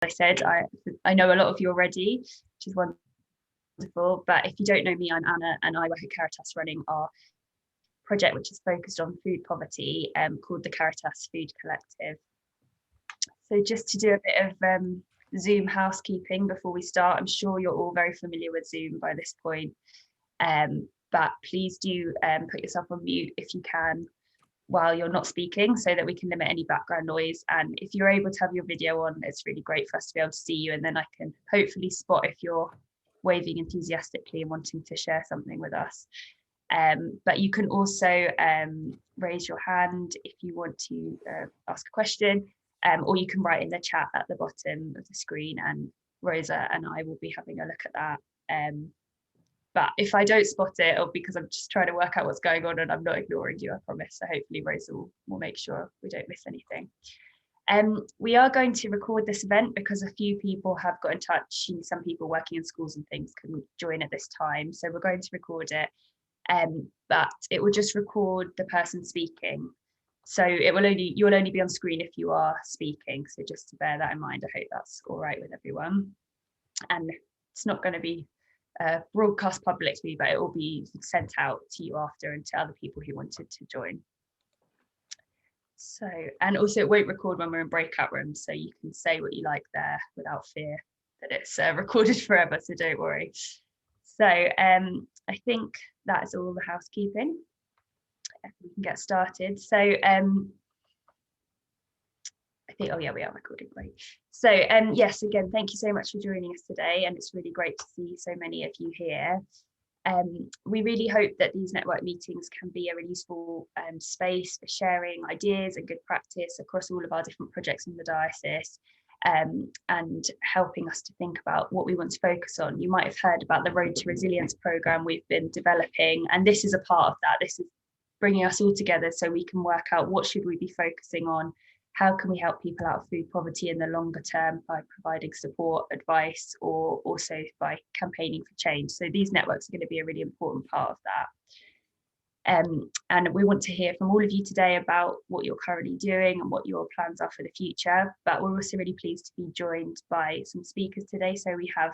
I said, I know a lot of you already, which is wonderful. But if you don't know me, I'm Anna, and I work at Caritas running our project, which is focused on food poverty, called the Caritas Food Collective. So just to do a bit of Zoom housekeeping before we start, I'm sure you're all very familiar with Zoom by this point, but please do put yourself on mute if you can while you're not speaking, so that we can limit any background noise. And if you're able to have your video on, it's really great for us to be able to see you, and then I can hopefully spot if you're waving enthusiastically and wanting to share something with us. But you can also raise your hand if you want to ask a question, or you can write in the chat at the bottom of the screen, and Rosa and I will be having a look at that. But if I don't spot it, it'll be because I'm just trying to work out what's going on, and I'm not ignoring you, I promise. So hopefully Rosa will make sure we don't miss anything. We are going to record this event because a few people have got in touch. Some people working in schools and things couldn't join at this time, so we're going to record it. But it will just record the person speaking. So you'll only be on screen if you are speaking. So just to bear that in mind. I hope that's all right with everyone. And it's not going to be broadcast publicly, but it will be sent out to you after and to other people who wanted to join. So, and also it won't record when we're in breakout rooms, so you can say what you like there without fear that it's recorded forever, so don't worry. So I think that is all the housekeeping. We can get started. So I think, oh yeah, we are recording, great. So yes, again, thank you so much for joining us today, and it's really great to see so many of you here. We really hope that these network meetings can be a really useful space for sharing ideas and good practice across all of our different projects in the diocese, and helping us to think about what we want to focus on. You might have heard about the Road to Resilience programme we've been developing, and this is a part of that. This is bringing us all together so we can work out what should we be focusing on, how can we help people out of food poverty in the longer term by providing support, advice, or also by campaigning for change. So these networks are going to be a really important part of that. And we want to hear from all of you today about what you're currently doing and what your plans are for the future. But we're also really pleased to be joined by some speakers today. So we have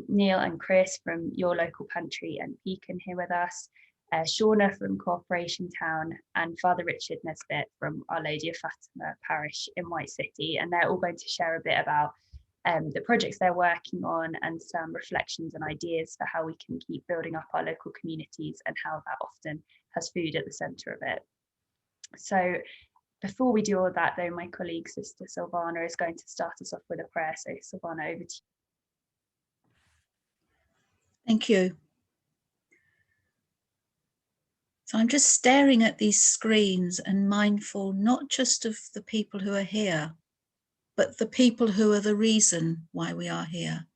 Neil and Chris from Your Local Pantry and Beacon here with us, Shauna from Cooperation Town, and Father Richard Nesbitt from Our Lady of Fatima Parish in White City. And they're all going to share a bit about the projects they're working on and some reflections and ideas for how we can keep building up our local communities and how that often has food at the centre of it. So before we do all of that though, my colleague Sister Silvana is going to start us off with a prayer. So Silvana, over to you. Thank you. So I'm just staring at these screens and mindful not just of the people who are here, but the people who are the reason why we are here.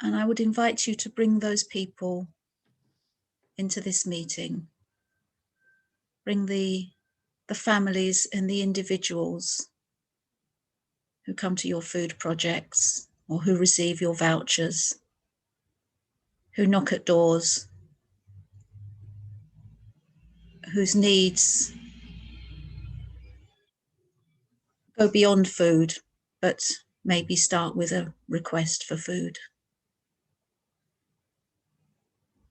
And I would invite you to bring those people into this meeting. Bring the families and the individuals who come to your food projects or who receive your vouchers, who knock at doors, whose needs go beyond food, but maybe start with a request for food.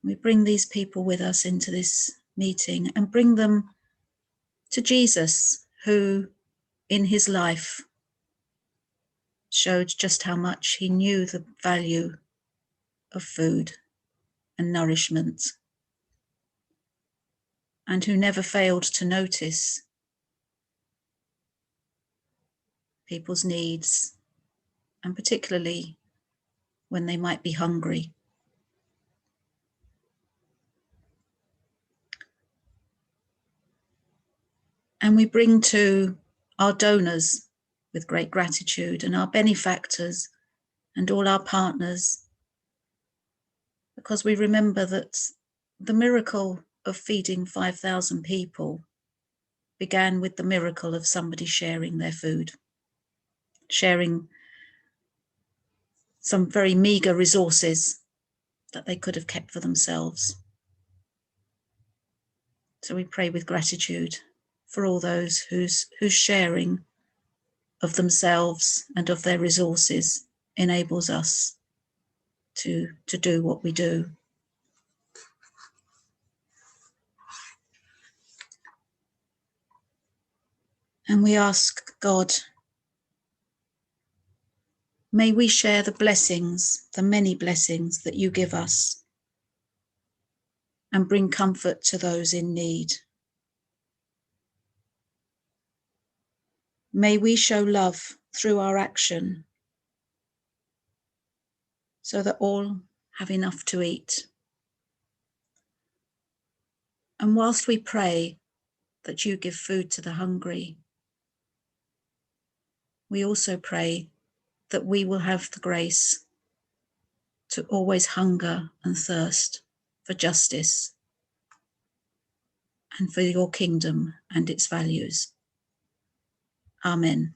We bring these people with us into this meeting and bring them to Jesus, who in his life showed just how much he knew the value of food and nourishment, and who never failed to notice people's needs, and particularly when they might be hungry. And we bring to our donors with great gratitude, and our benefactors and all our partners, because we remember that the miracle of feeding 5,000 people began with the miracle of somebody sharing their food, sharing some very meagre resources that they could have kept for themselves. So we pray with gratitude for all those whose sharing of themselves and of their resources enables us to do what we do. And we ask God, may we share the blessings, the many blessings that you give us, and bring comfort to those in need. May we show love through our action so that all have enough to eat. And whilst we pray that you give food to the hungry, we also pray that we will have the grace to always hunger and thirst for justice and for your kingdom and its values. Amen.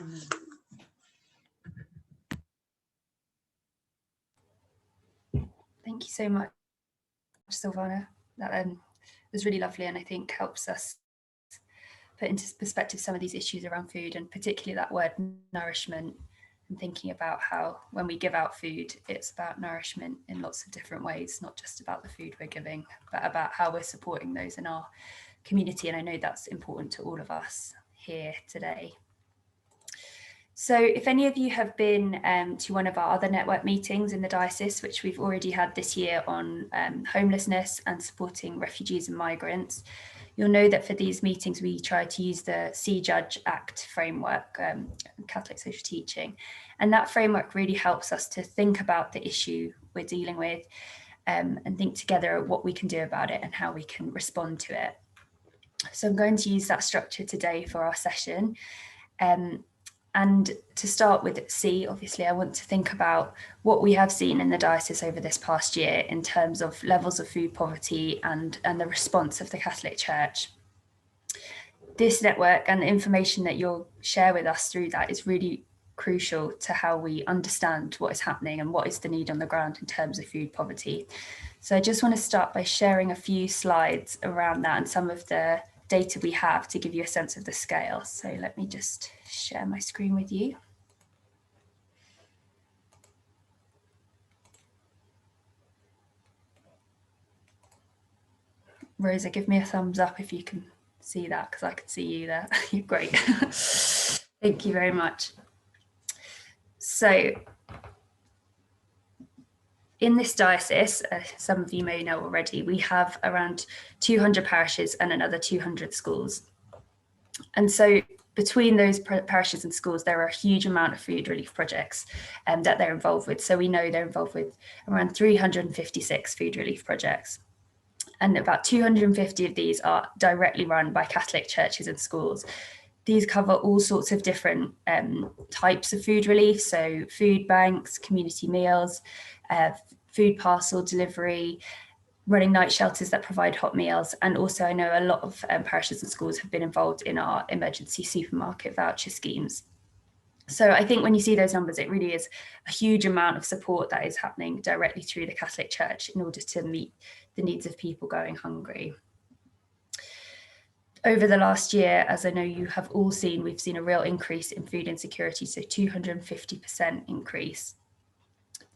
Amen. Thank you so much, Silvana. That was really lovely, and I think helps us put into perspective some of these issues around food, and particularly that word nourishment, and thinking about how when we give out food, it's about nourishment in lots of different ways, not just about the food we're giving, but about how we're supporting those in our community. And I know that's important to all of us here today. So if any of you have been to one of our other network meetings in the diocese, which we've already had this year on homelessness and supporting refugees and migrants, you'll know that for these meetings, we try to use the See Judge Act framework, Catholic social teaching. And that framework really helps us to think about the issue we're dealing with and think together what we can do about it and how we can respond to it. So I'm going to use that structure today for our session. And to start with C, obviously, I want to think about what we have seen in the diocese over this past year in terms of levels of food poverty and the response of the Catholic Church. This network and the information that you'll share with us through that is really crucial to how we understand what is happening and what is the need on the ground in terms of food poverty. So I just want to start by sharing a few slides around that and some of the data we have to give you a sense of the scale. So let me just share my screen with you. Rosa, give me a thumbs up if you can see that, because I can see you there. You're great. Thank you very much. So in this diocese, some of you may know already, we have around 200 parishes and another 200 schools. And so between those parishes and schools, there are a huge amount of food relief projects that they're involved with. So we know they're involved with around 356 food relief projects. And about 250 of these are directly run by Catholic churches and schools. These cover all sorts of different types of food relief, so food banks, community meals, food parcel delivery, running night shelters that provide hot meals. And also I know a lot of parishes and schools have been involved in our emergency supermarket voucher schemes. So I think when you see those numbers, it really is a huge amount of support that is happening directly through the Catholic Church in order to meet the needs of people going hungry. Over the last year, as I know you have all seen, we've seen a real increase in food insecurity, so 250% increase.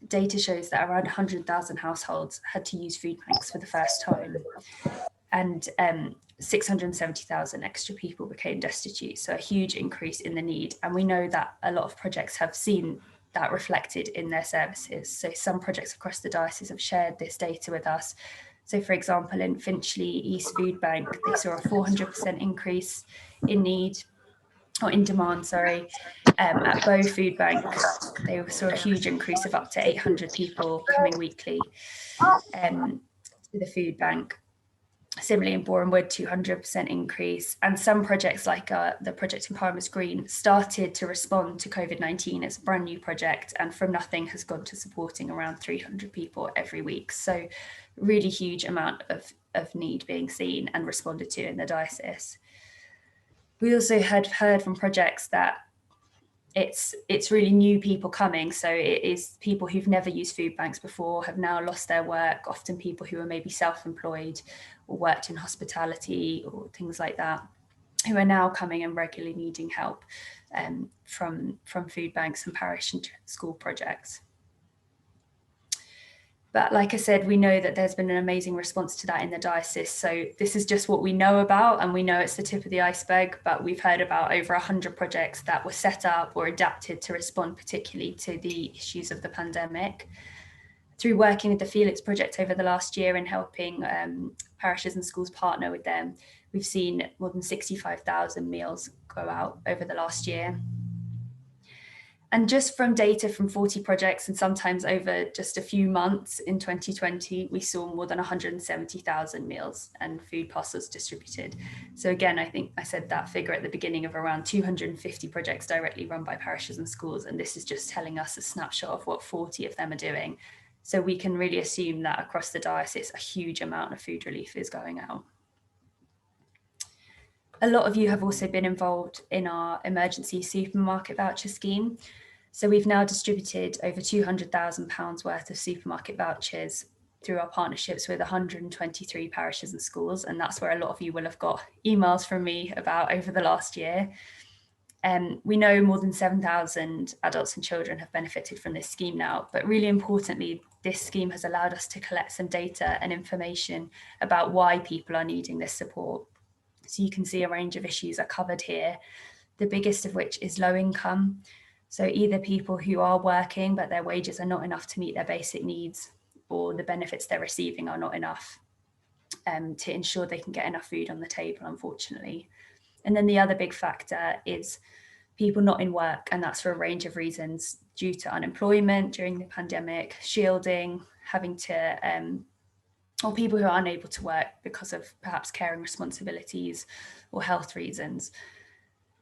Data shows that around 100,000 households had to use food banks for the first time, and 670,000 extra people became destitute, so a huge increase in the need. And we know that a lot of projects have seen that reflected in their services. So some projects across the diocese have shared this data with us. So for example, in Finchley East Food Bank, they saw a 400% increase in need, or in demand, sorry. At Bow Food Bank, they saw a huge increase of up to 800 people coming weekly to the food bank. Similarly, in Boreham Wood, 200% increase. And some projects like the project in Palmer's Green started to respond to COVID-19 as a brand new project, and from nothing has gone to supporting around 300 people every week. So really huge amount of need being seen and responded to in the diocese. We also had heard from projects that it's really new people coming. So it is people who've never used food banks before, have now lost their work, often people who are maybe self-employed or worked in hospitality or things like that. who are now coming and regularly needing help from food banks and parish and school projects. But like I said, we know that there's been an amazing response to that in the diocese. So this is just what we know about, and we know it's the tip of the iceberg, but we've heard about over 100 projects that were set up or adapted to respond particularly to the issues of the pandemic. Through working with the Felix Project over the last year and helping parishes and schools partner with them, we've seen more than 65,000 meals go out over the last year. And just from data from 40 projects, and sometimes over just a few months in 2020, we saw more than 170,000 meals and food parcels distributed. So again, I think I said that figure at the beginning of around 250 projects directly run by parishes and schools. And this is just telling us a snapshot of what 40 of them are doing. So we can really assume that across the diocese, a huge amount of food relief is going out. A lot of you have also been involved in our emergency supermarket voucher scheme. So we've now distributed over £200,000 worth of supermarket vouchers through our partnerships with 123 parishes and schools. And that's where a lot of you will have got emails from me about over the last year. We know more than 7,000 adults and children have benefited from this scheme now, but really importantly, this scheme has allowed us to collect some data and information about why people are needing this support. So you can see a range of issues are covered here, the biggest of which is low income. So either people who are working, but their wages are not enough to meet their basic needs, or the benefits they're receiving are not enough to ensure they can get enough food on the table, unfortunately. And then the other big factor is people not in work, and that's for a range of reasons due to unemployment during the pandemic, shielding, having to, or people who are unable to work because of perhaps caring responsibilities or health reasons.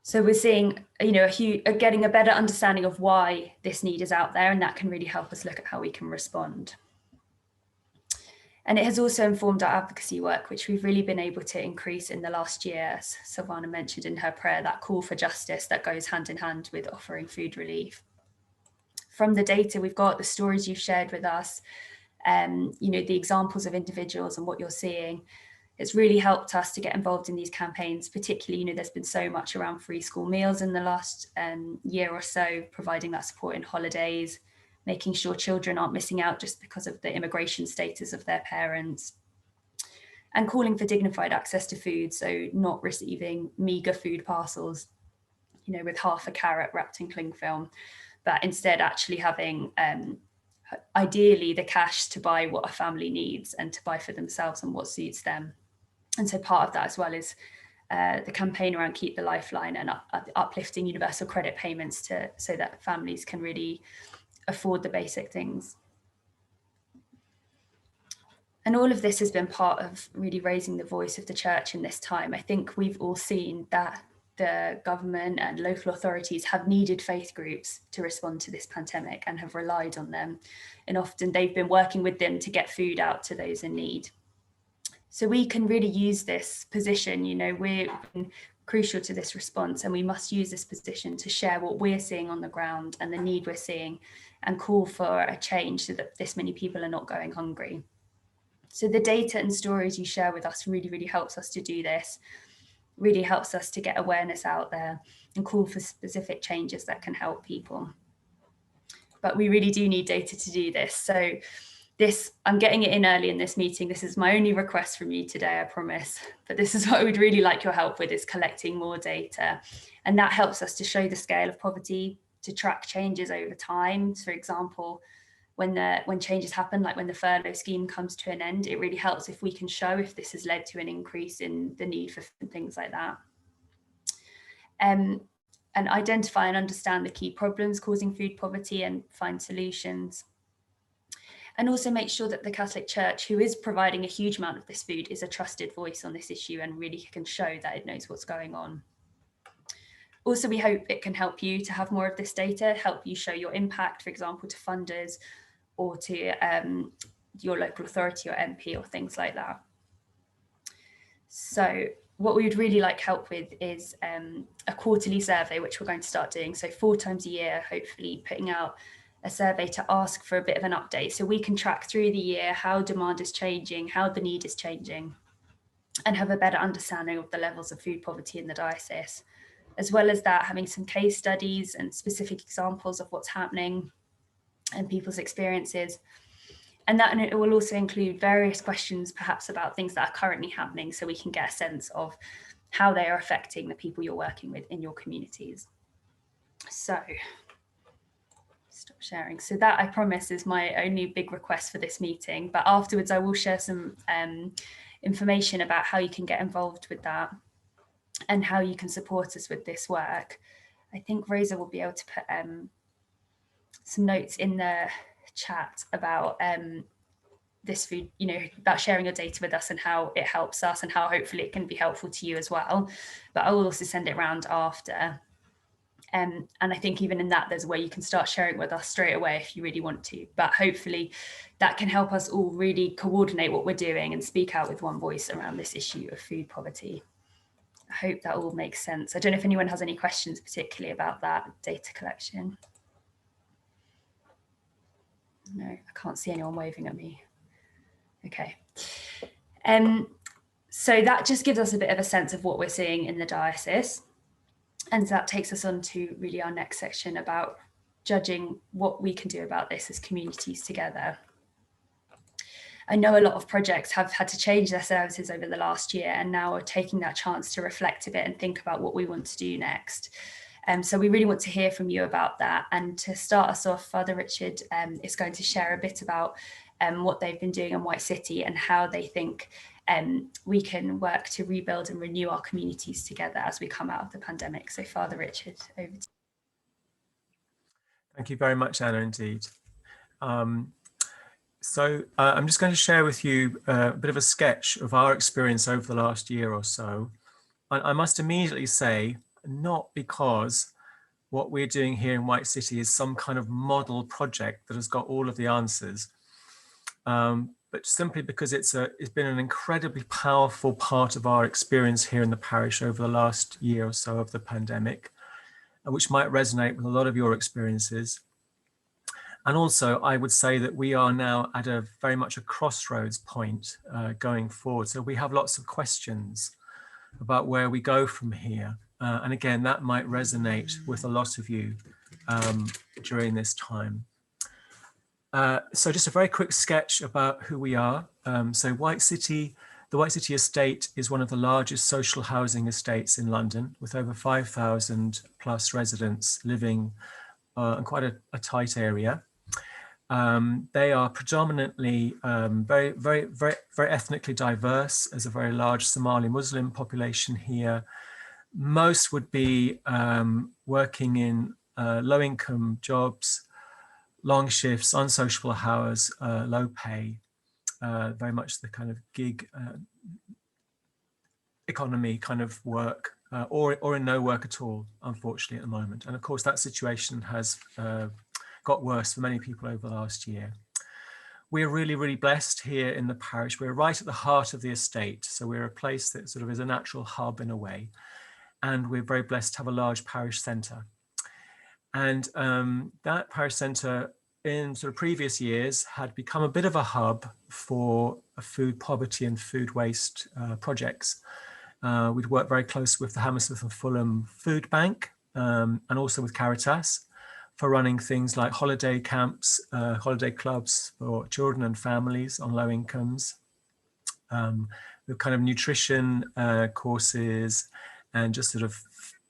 So we're seeing, getting a better understanding of why this need is out there, and that can really help us look at how we can respond. And it has also informed our advocacy work, which we've really been able to increase in the last year. As Silvana mentioned in her prayer, that call for justice that goes hand in hand with offering food relief. From the data we've got, the stories you've shared with us, the examples of individuals and what you're seeing, it's really helped us to get involved in these campaigns. Particularly, there's been so much around free school meals in the last year or so, providing that support in holidays, making sure children aren't missing out just because of the immigration status of their parents, and calling for dignified access to food. So not receiving meagre food parcels, with half a carrot wrapped in cling film, but instead actually having ideally the cash to buy what a family needs and to buy for themselves and what suits them. And so part of that as well is the campaign around Keep the Lifeline and uplifting universal credit payments so that families can really afford the basic things. And all of this has been part of really raising the voice of the church in this time. I think we've all seen that the government and local authorities have needed faith groups to respond to this pandemic and have relied on them. And often they've been working with them to get food out to those in need. So we can really use this position, we're crucial to this response, and we must use this position to share what we're seeing on the ground and the need we're seeing, and call for a change so that this many people are not going hungry. So the data and stories you share with us really, really helps us to do this, really helps us to get awareness out there and call for specific changes that can help people. But we really do need data to do this. So I'm getting it in early in this meeting. This is my only request from you today, I promise. But this is what I would really like your help with, is collecting more data. And that helps us to show the scale of poverty, to track changes over time. For example, when changes happen, like when the furlough scheme comes to an end, it really helps if we can show if this has led to an increase in the need for things like that. And identify and understand the key problems causing food poverty and find solutions. And also make sure that the Catholic Church, who is providing a huge amount of this food, is a trusted voice on this issue and really can show that it knows what's going on. Also, we hope it can help you to have more of this data, help you show your impact, for example, to funders or to your local authority or MP or things like that. So what we would really like help with is a quarterly survey, which we're going to start doing. So 4 times a year, hopefully putting out a survey to ask for a bit of an update so we can track through the year how demand is changing, how the need is changing. and have a better understanding of the levels of food poverty in the diocese. As well as that, having some case studies and specific examples of what's happening and people's experiences. And that it will also include various questions, perhaps about things that are currently happening, so we can get a sense of how they are affecting the people you're working with in your communities. So, stop sharing. So that, I promise, is my only big request for this meeting. But afterwards, I will share some information about how you can get involved with that and how you can support us with this work. I think Rosa will be able to put some notes in the chat about this food, about sharing your data with us and how it helps us and how hopefully it can be helpful to you as well. But I will also send it around after. And I think even in that, there's a way you can start sharing with us straight away if you really want to. But hopefully that can help us all really coordinate what we're doing and speak out with one voice around this issue of food poverty. I hope that all makes sense. I don't know if anyone has any questions particularly about that data collection. No, I can't see anyone waving at me. Okay. So that just gives us a bit of a sense of what we're seeing in the diocese. And that takes us on to really our next section about judging what we can do about this as communities together. I know a lot of projects have had to change their services over the last year and now are taking that chance to reflect a bit and think about what we want to do next. So we really want to hear from you about that. And to start us off, Father Richard is going to share a bit about what they've been doing in White City and how they think we can work to rebuild and renew our communities together as we come out of the pandemic. So Father Richard, over to you. Thank you very much, Anna, indeed. So I'm just going to share with you a bit of a sketch of our experience over the last year or so. I must immediately say, not because what we're doing here in White City is some kind of model project that has got all of the answers, but simply because it's been an incredibly powerful part of our experience here in the parish over the last year or so of the pandemic, which might resonate with a lot of your experiences. And also, I would say that we are now at a very much a crossroads point going forward. So we have lots of questions about where we go from here. And again, that might resonate with a lot of you during this time. So just a very quick sketch about who we are. So the White City estate is one of the largest social housing estates in London, with over 5,000 plus residents living in quite a tight area. They are predominantly very ethnically diverse. There's a very large Somali Muslim population here. Most would be working in low-income jobs, long shifts, unsociable hours, low pay, very much the kind of gig economy kind of work, or in no work at all, unfortunately, at the moment. And of course, that situation has got worse for many people over the last year. We're really, really blessed here in the parish. We're right at the heart of the estate. So we're a place that sort of is a natural hub in a way. And we're very blessed to have a large parish centre. And that parish centre in sort of previous years had become a bit of a hub for food poverty and food waste projects. We'd worked very close with the Hammersmith and Fulham Food Bank and also with Caritas for running things like holiday camps, holiday clubs for children and families on low incomes, with kind of nutrition courses and just sort of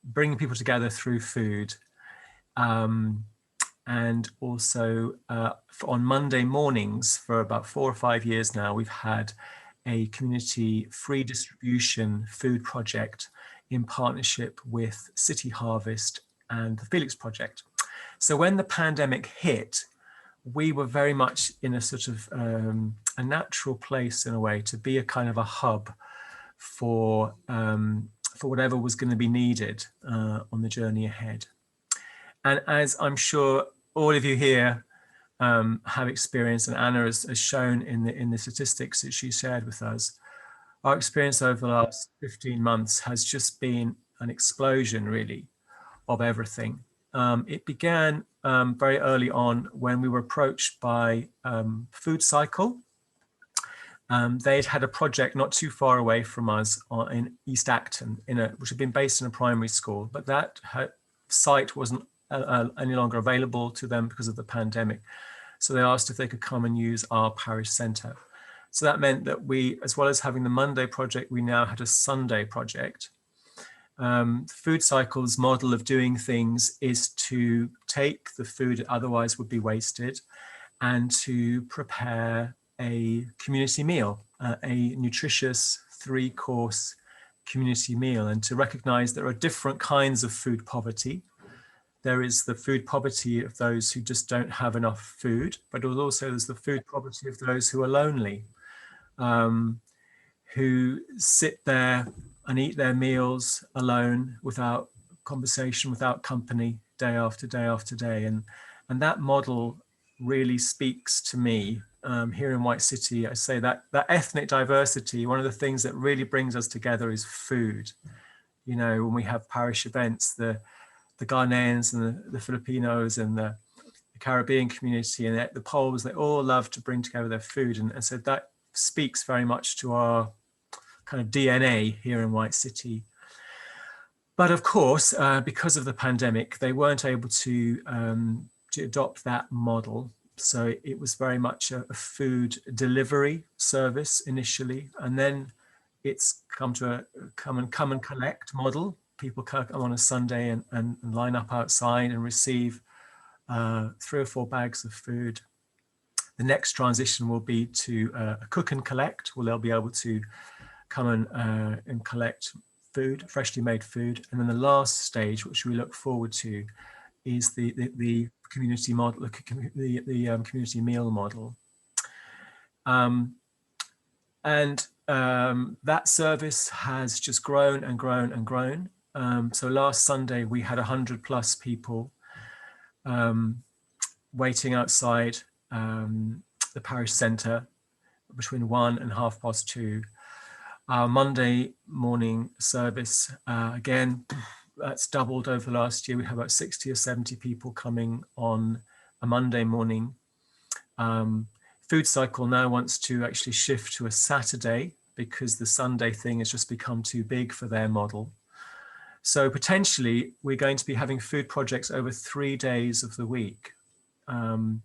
bringing people together through food. And also on Monday mornings for about 4 or 5 years now, we've had a community free distribution food project in partnership with City Harvest and the Felix Project. So when the pandemic hit, we were very much in a sort of a natural place in a way to be a kind of a hub for whatever was going to be needed on the journey ahead. And as I'm sure all of you here have experienced, and Anna has shown in the statistics that she shared with us, our experience over the last 15 months has just been an explosion, really, of everything. It began very early on when we were approached by Food Cycle, they'd had a project not too far away from us in East Acton, which had been based in a primary school, but that site wasn't any longer available to them because of the pandemic. So they asked if they could come and use our parish centre. So that meant that we, as well as having the Monday project, we now had a Sunday project. Food Cycle's model of doing things is to take the food that otherwise would be wasted and to prepare a community meal, a nutritious 3-course community meal, and to recognize there are different kinds of food poverty. There is the food poverty of those who just don't have enough food, but also there's the food poverty of those who are lonely, who sit there and eat their meals alone, without conversation, without company, day after day after day. And that model really speaks to me here in White City. I say that ethnic diversity, one of the things that really brings us together is food. You know, when we have parish events, the Ghanaians and the Filipinos and the Caribbean community and the Poles, they all love to bring together their food. And so that speaks very much to our kind of DNA here in White City. But of course, because of the pandemic, they weren't able to adopt that model. So it was very much a food delivery service initially, and then it's come to a come and collect model. People come on a Sunday and line up outside and receive 3 or 4 bags of food. The next transition will be to a cook and collect, where they'll be able to come and collect food, freshly made food. And then the last stage, which we look forward to, is the community model, the community meal model. That service has just grown and grown and grown. So last Sunday we had 100+ people waiting outside the parish centre between 1 and 2:30. Our Monday morning service, again, that's doubled over the last year. We have about 60 or 70 people coming on a Monday morning. Food Cycle now wants to actually shift to a Saturday because the Sunday thing has just become too big for their model. So potentially we're going to be having food projects over 3 days of the week. On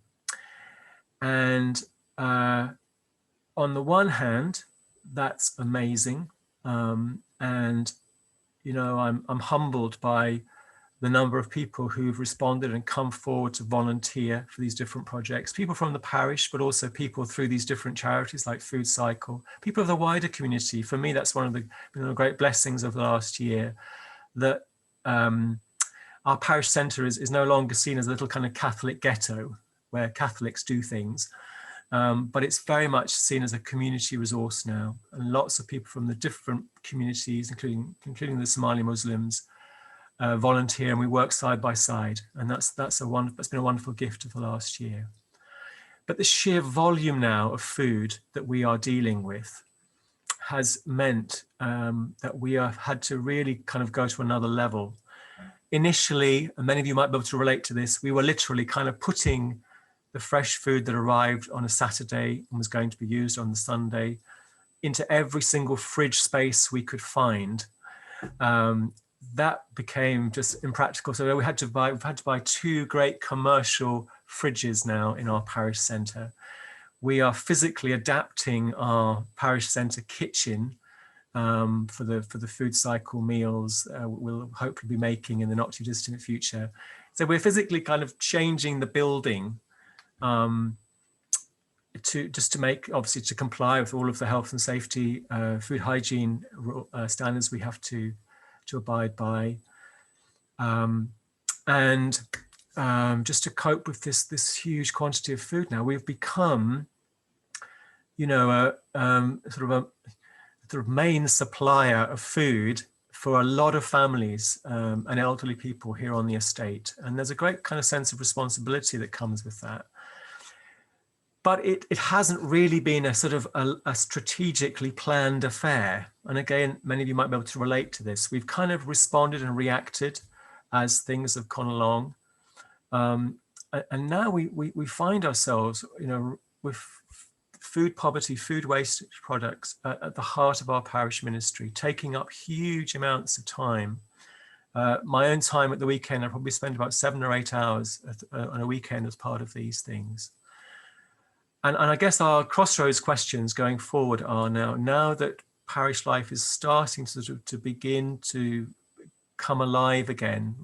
the one hand, that's amazing. And you know, I'm humbled by the number of people who've responded and come forward to volunteer for these different projects. People from the parish, but also people through these different charities like Food Cycle, people of the wider community. For me, that's one of the great blessings of the last year, that our parish centre is no longer seen as a little kind of Catholic ghetto where Catholics do things. But it's very much seen as a community resource now, and lots of people from the different communities, including the Somali Muslims, volunteer, and we work side by side, and that's been a wonderful gift of the last year. But the sheer volume now of food that we are dealing with has meant that we have had to really kind of go to another level. Initially, and many of you might be able to relate to this, we were literally kind of putting the fresh food that arrived on a Saturday and was going to be used on the Sunday into every single fridge space we could find. That became just impractical. So we've had to buy 2 great commercial fridges now in our parish centre. We are physically adapting our parish centre kitchen for the Food Cycle meals we'll hopefully be making in the not too distant future. So we're physically kind of changing the building to comply with all of the health and safety, food hygiene standards we have to abide by, and just to cope with this huge quantity of food. Now we've become, you know, a sort of main supplier of food for a lot of families and elderly people here on the estate, and there's a great kind of sense of responsibility that comes with that. But it hasn't really been a sort of a strategically planned affair. And again, many of you might be able to relate to this. We've kind of responded and reacted as things have gone along. And now we find ourselves, you know, with food poverty, food wastage products at the heart of our parish ministry, taking up huge amounts of time. My own time at the weekend, I probably spend about 7 or 8 hours on a weekend as part of these things. And I guess our crossroads questions going forward are now that parish life is starting to begin to come alive again,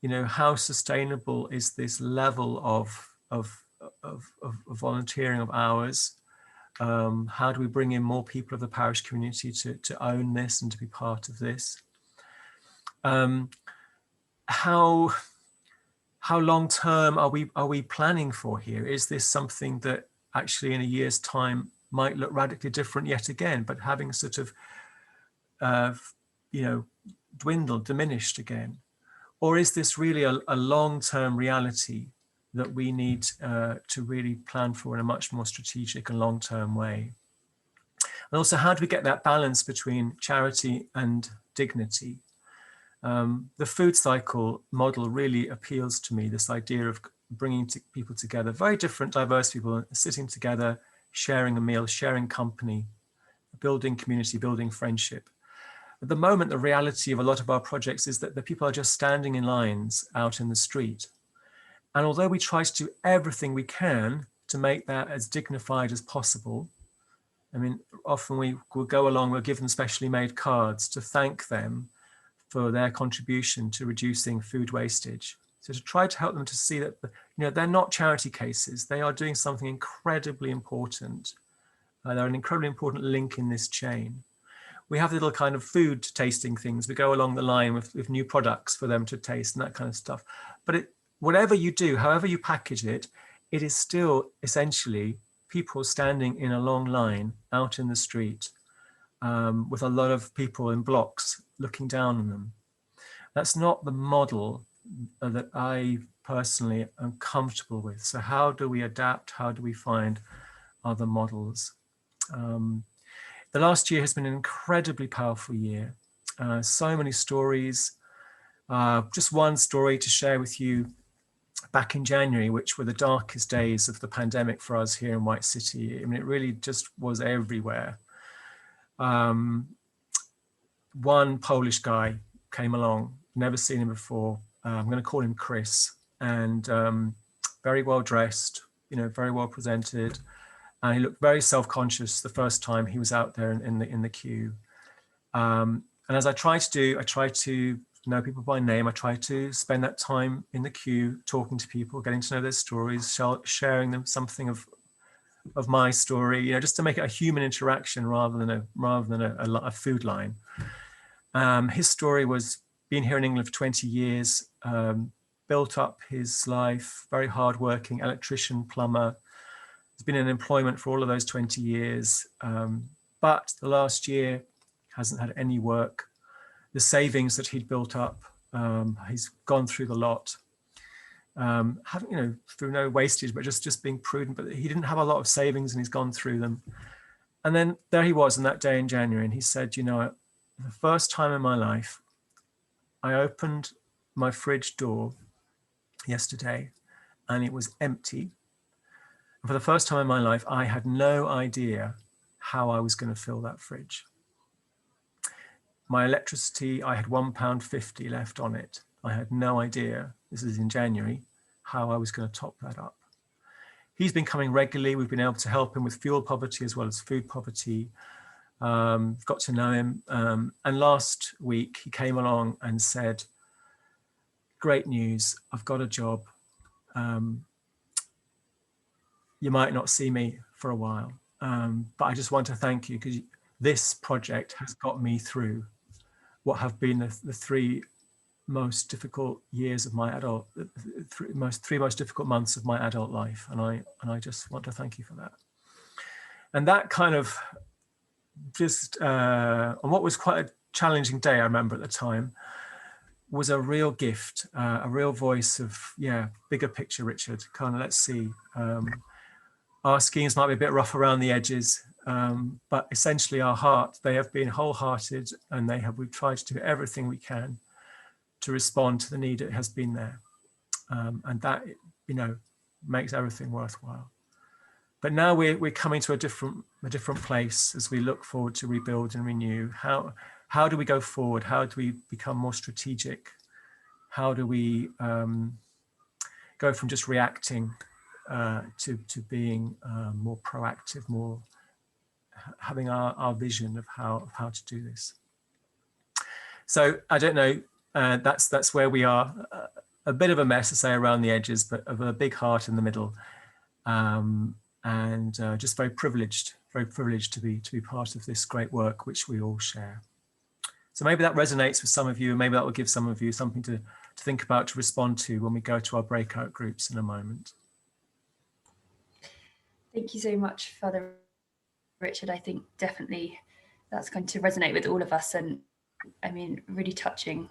you know, how sustainable is this level of volunteering of hours? How do we bring in more people of the parish community to own this and to be part of this? How long term are we planning for here? Is this something that actually in a year's time might look radically different yet again, but having sort of you know, dwindled, diminished again? Or is this really a long-term reality that we need to really plan for in a much more strategic and long-term way? And also, how do we get that balance between charity and dignity? The food cycle model really appeals to me, this idea of bringing people together, very different, diverse people sitting together, sharing a meal, sharing company, building community, building friendship. At the moment, the reality of a lot of our projects is that the people are just standing in lines out in the street. And although we try to do everything we can to make that as dignified as possible, I mean, often we will go along, we'll give them specially made cards to thank them for their contribution to reducing food wastage. So to try to help them to see that, you know, they're not charity cases, they are doing something incredibly important. They're an incredibly important link in this chain. We have little kind of food tasting things. We go along the line with new products for them to taste and that kind of stuff. But whatever you do, however you package it, it is still essentially people standing in a long line out in the street with a lot of people in blocks looking down on them. That's not the model that I personally am comfortable with. So how do we adapt? How do we find other models? The last year has been an incredibly powerful year. So many stories. Just one story to share with you. Back in January, which were the darkest days of the pandemic for us here in White City. I mean, it really just was everywhere. One Polish guy came along, never seen him before. I'm going to call him Chris, and very well dressed, you know, very well presented. And he looked very self-conscious the first time he was out there in the queue. And as I try to know people by name. I try to spend that time in the queue, talking to people, getting to know their stories, sharing them something of my story, you know, just to make it a human interaction rather than a food line. His story was being here in England for 20 years, built up his life, very hardworking, electrician, plumber. He's been in employment for all of those 20 years, but the last year hasn't had any work. The savings that he'd built up, he's gone through the lot, having, you know, through no wastage, but just being prudent. But he didn't have a lot of savings, and he's gone through them. And then there he was on that day in January, and he said, you know, the first time in my life, I opened my fridge door yesterday, and it was empty. And for the first time in my life, I had no idea how I was going to fill that fridge. My electricity, I had £1.50 left on it. I had no idea, this is in January, how I was going to top that up. He's been coming regularly. We've been able to help him with fuel poverty as well as food poverty. Got to know him. And last week he came along and said, great news, I've got a job. You might not see me for a while, but I just want to thank you because this project has got me through what have been the three most difficult years of my adult, three most difficult months of my adult life, and I just want to thank you for that. And that kind of just on what was quite a challenging day, I remember at the time, was a real gift, a real voice of, yeah, bigger picture, Richard. Kind of, let's see. Our schemes might be a bit rough around the edges. But essentially our heart, they have been wholehearted, and we've tried to do everything we can to respond to the need that has been there. And that, you know, makes everything worthwhile. But now we're coming to a different place as we look forward to rebuild and renew. How do we go forward? How do we become more strategic? How do we go from just reacting to being more proactive, more having our vision of how to do this? So I don't know. That's where we are. A bit of a mess, to say, around the edges, but of a big heart in the middle. And just very privileged to be part of this great work which we all share. So maybe that resonates with some of you, and maybe that will give some of you something to think about, to respond to when we go to our breakout groups in a moment. Thank you so much, Father Richard. I think definitely that's going to resonate with all of us, and I mean, really touching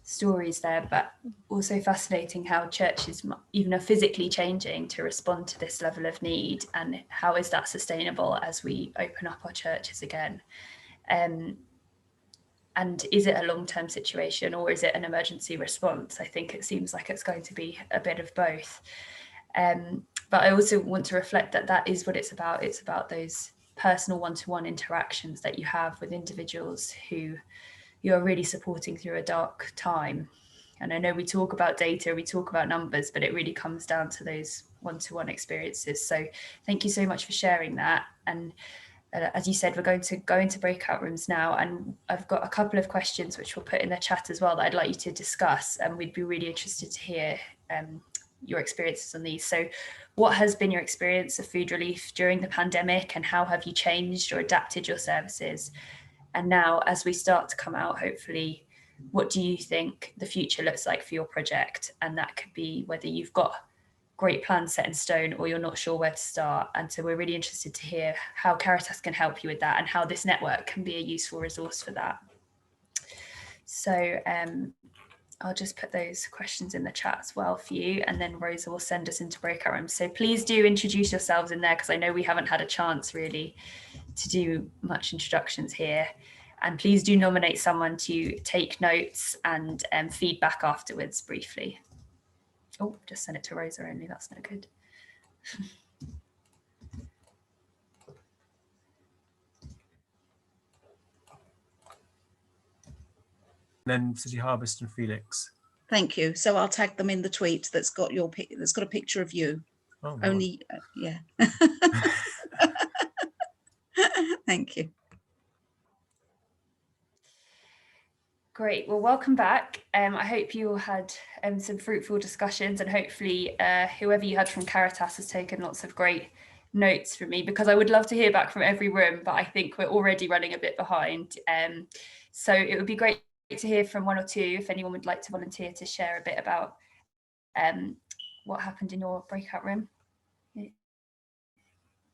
stories there, but also fascinating how churches even are physically changing to respond to this level of need, and how is that sustainable as we open up our churches again? And is it a long-term situation, or is it an emergency response? I think it seems like it's going to be a bit of both. But I also want to reflect that that is what it's about. It's about those personal one-to-one interactions that you have with individuals who you are really supporting through a dark time. And I know we talk about data, we talk about numbers, but it really comes down to those one-to-one experiences. So thank you so much for sharing that. And as you said, we're going to go into breakout rooms now, and I've got a couple of questions which we'll put in the chat as well that I'd like you to discuss, and we'd be really interested to hear your experiences on these. So what has been your experience of food relief during the pandemic, and how have you changed or adapted your services? And now, as we start to come out, hopefully, what do you think the future looks like for your project? And that could be whether you've got great plans set in stone or you're not sure where to start. And so we're really interested to hear how Caritas can help you with that, and how this network can be a useful resource for that. So I'll just put those questions in the chat as well for you, and then Rosa will send us into breakout rooms. So please do introduce yourselves in there, because I know we haven't had a chance really to do much introductions here. And please do nominate someone to take notes and feedback afterwards briefly. Oh, just send it to Rosa only, that's no good. Then City Harvest and Felix. Thank you. So I'll tag them in the tweet that's got a picture of you. Oh, only, yeah. Thank you. Great. Well, welcome back. I hope you all had some fruitful discussions, and hopefully whoever you had from Caritas has taken lots of great notes from me, because I would love to hear back from every room, but I think we're already running a bit behind. So it would be great to hear from one or two, if anyone would like to volunteer to share a bit about what happened in your breakout room.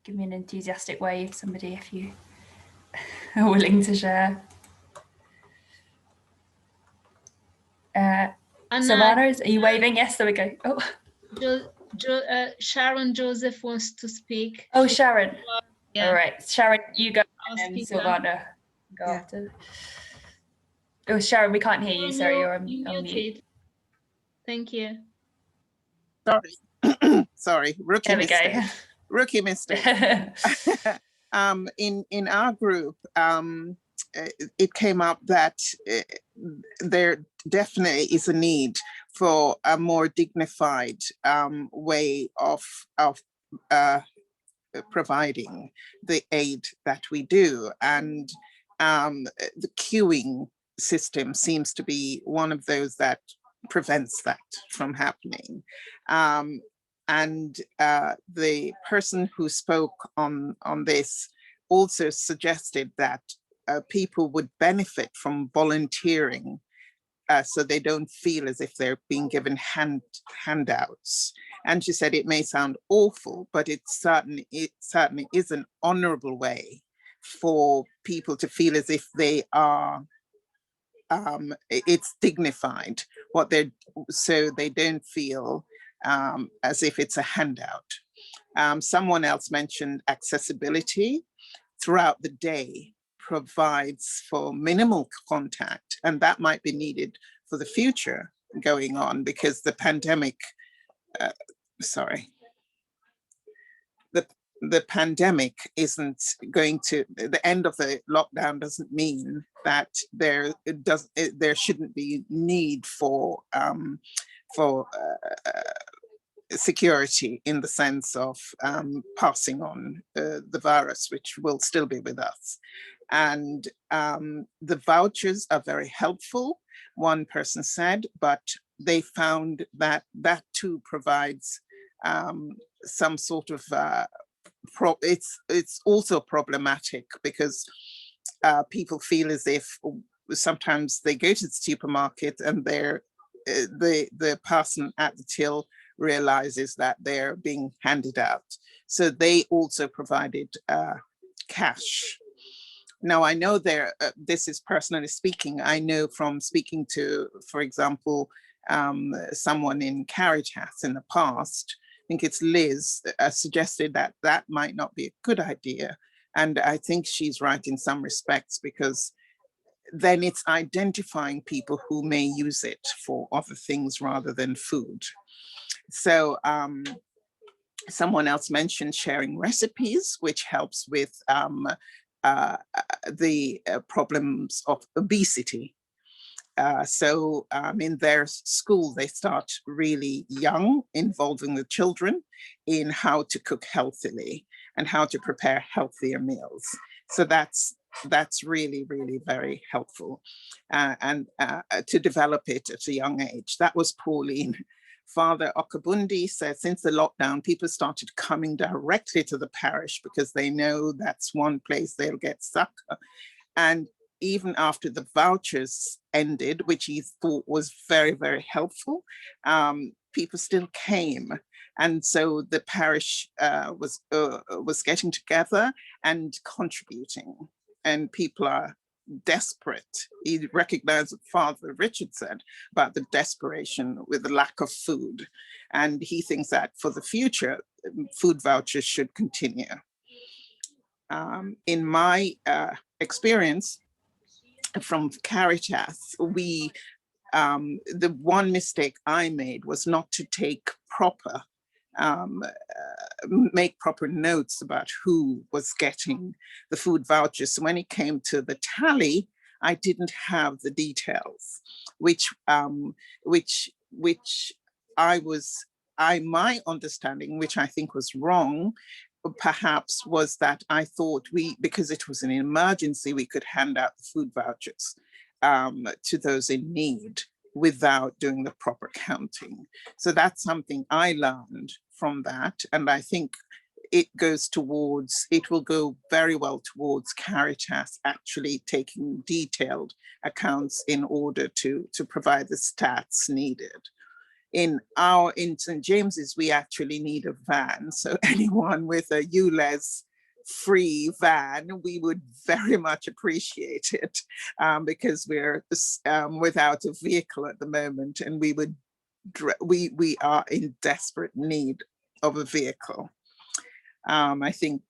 Give me an enthusiastic wave, somebody, if you are willing to share. Savannah, are you waving? Yes, there we go. Oh, Sharon Joseph wants to speak. Oh, Sharon. Yeah. All right, Sharon, you go, and Savannah go after. Oh, Sharon, we can't hear you. Sorry, you're on mute. Thank you. Sorry, sorry, rookie mistake. Go. Rookie mistake. In our group, it came up that there definitely is a need for a more dignified way of providing the aid that we do, and the queuing system seems to be one of those that prevents that from happening. And the person who spoke on this also suggested that people would benefit from volunteering, so they don't feel as if they're being given handouts. And she said it may sound awful, but it certainly is an honorable way for people to feel as if they are, it's dignified what they're, so they don't feel as if it's a handout. Someone else mentioned accessibility throughout the day provides for minimal contact, and that might be needed for the future going on, because the pandemic, the pandemic isn't going to, the end of the lockdown doesn't mean that there shouldn't be need for security in the sense of passing on the virus, which will still be with us. And the vouchers are very helpful, one person said, but they found that that too provides some sort of it's also problematic because people feel as if sometimes they go to the supermarket and the person at the till realizes that they're being handed out. So they also provided cash. Now, I know this is personally speaking, I know from speaking to, for example, someone in Caritas in the past, I think it's Liz, suggested that that might not be a good idea. And I think she's right in some respects, because then it's identifying people who may use it for other things rather than food. So someone else mentioned sharing recipes, which helps with the problems of obesity. So in their school, they start really young, involving the children in how to cook healthily and how to prepare healthier meals. So that's really, really very helpful, and to develop it at a young age. That was Pauline. Father Okabundi said, since the lockdown, people started coming directly to the parish because they know that's one place they'll get succor. And even after the vouchers ended, which he thought was very, very helpful, people still came. And so the parish was getting together and contributing, and people are desperate. He recognized what Father Richard said about the desperation with the lack of food. And he thinks that for the future, food vouchers should continue. In my experience from Caritas, the one mistake I made was not to make proper notes about who was getting the food vouchers. So when it came to the tally, I didn't have the details, my understanding, which I think was wrong, perhaps, was that I thought because it was an emergency, we could hand out the food vouchers to those in need without doing the proper counting. So that's something I learned from that. And I think it will go very well towards Caritas actually taking detailed accounts in order to provide the stats needed. In St. James's, we actually need a van. So anyone with a ULEZ free van, we would very much appreciate it, because we're without a vehicle at the moment, and we are in desperate need of a vehicle. I think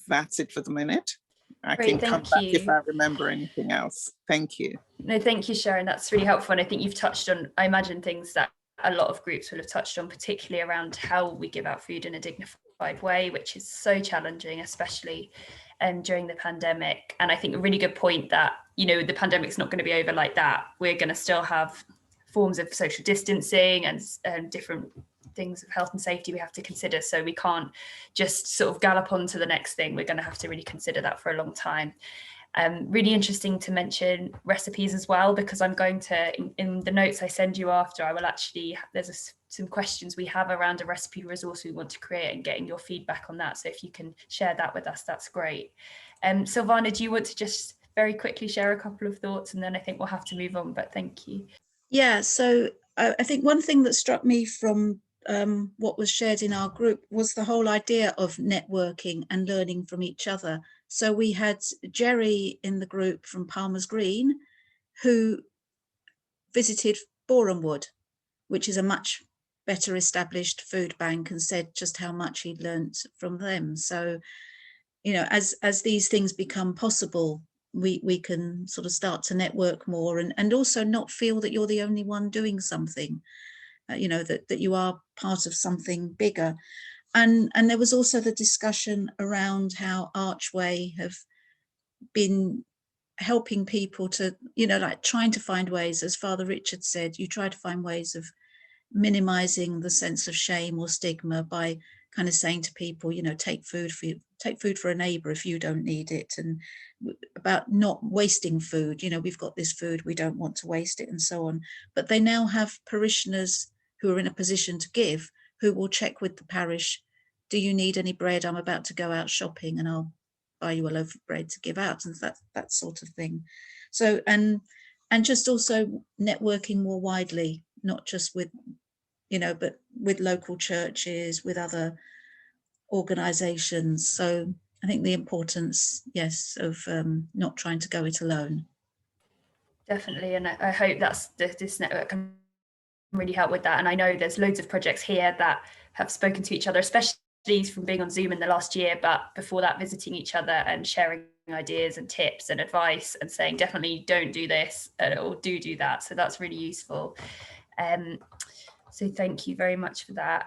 that's it for the minute. I Great, can come back if I remember anything else. Thank you. No, thank you, Sharon. That's really helpful. And I think you've touched on, I imagine, things that a lot of groups will have touched on, particularly around how we give out food in a dignified way, which is so challenging, especially during the pandemic. And I think a really good point that, the pandemic's not going to be over like that. We're going to still have forms of social distancing and different things of health and safety we have to consider. So we can't just sort of gallop on to the next thing. We're going to have to really consider that for a long time. Really interesting to mention recipes as well, because I'm going to, in the notes I send you after, I will actually, some questions we have around a recipe resource we want to create, and getting your feedback on that. So if you can share that with us, that's great. Silvana, do you want to just very quickly share a couple of thoughts, and then I think we'll have to move on, but thank you. Yeah, so I think one thing that struck me from what was shared in our group was the whole idea of networking and learning from each other. So we had Jerry in the group from Palmer's Green, who visited Borehamwood, which is a much better established food bank, and said just how much he'd learnt from them. So, as these things become possible, we can sort of start to network more, and also not feel that you're the only one doing something, that you are part of something bigger. and there was also the discussion around how Archway have been helping people to, you know, like trying to find ways, as Father Richard said, you try to find ways of minimizing the sense of shame or stigma by kind of saying to people, you know, take food for a neighbor if you don't need it, and about not wasting food. You know, we've got this food, we don't want to waste it, and so on. But they now have parishioners who are in a position to give, who will check with the parish, do you need any bread? I'm about to go out shopping and I'll buy you a loaf of bread to give out, and that sort of thing. So, and just also networking more widely, not just with, you know, but with local churches, with other organizations. So I think the importance, yes, of not trying to go it alone. Definitely, and I hope that's this network can really help with that. And I know there's loads of projects here that have spoken to each other, especially from being on Zoom in the last year, but before that, visiting each other and sharing ideas and tips and advice and saying definitely don't do this or do that. So that's really useful. So thank you very much for that.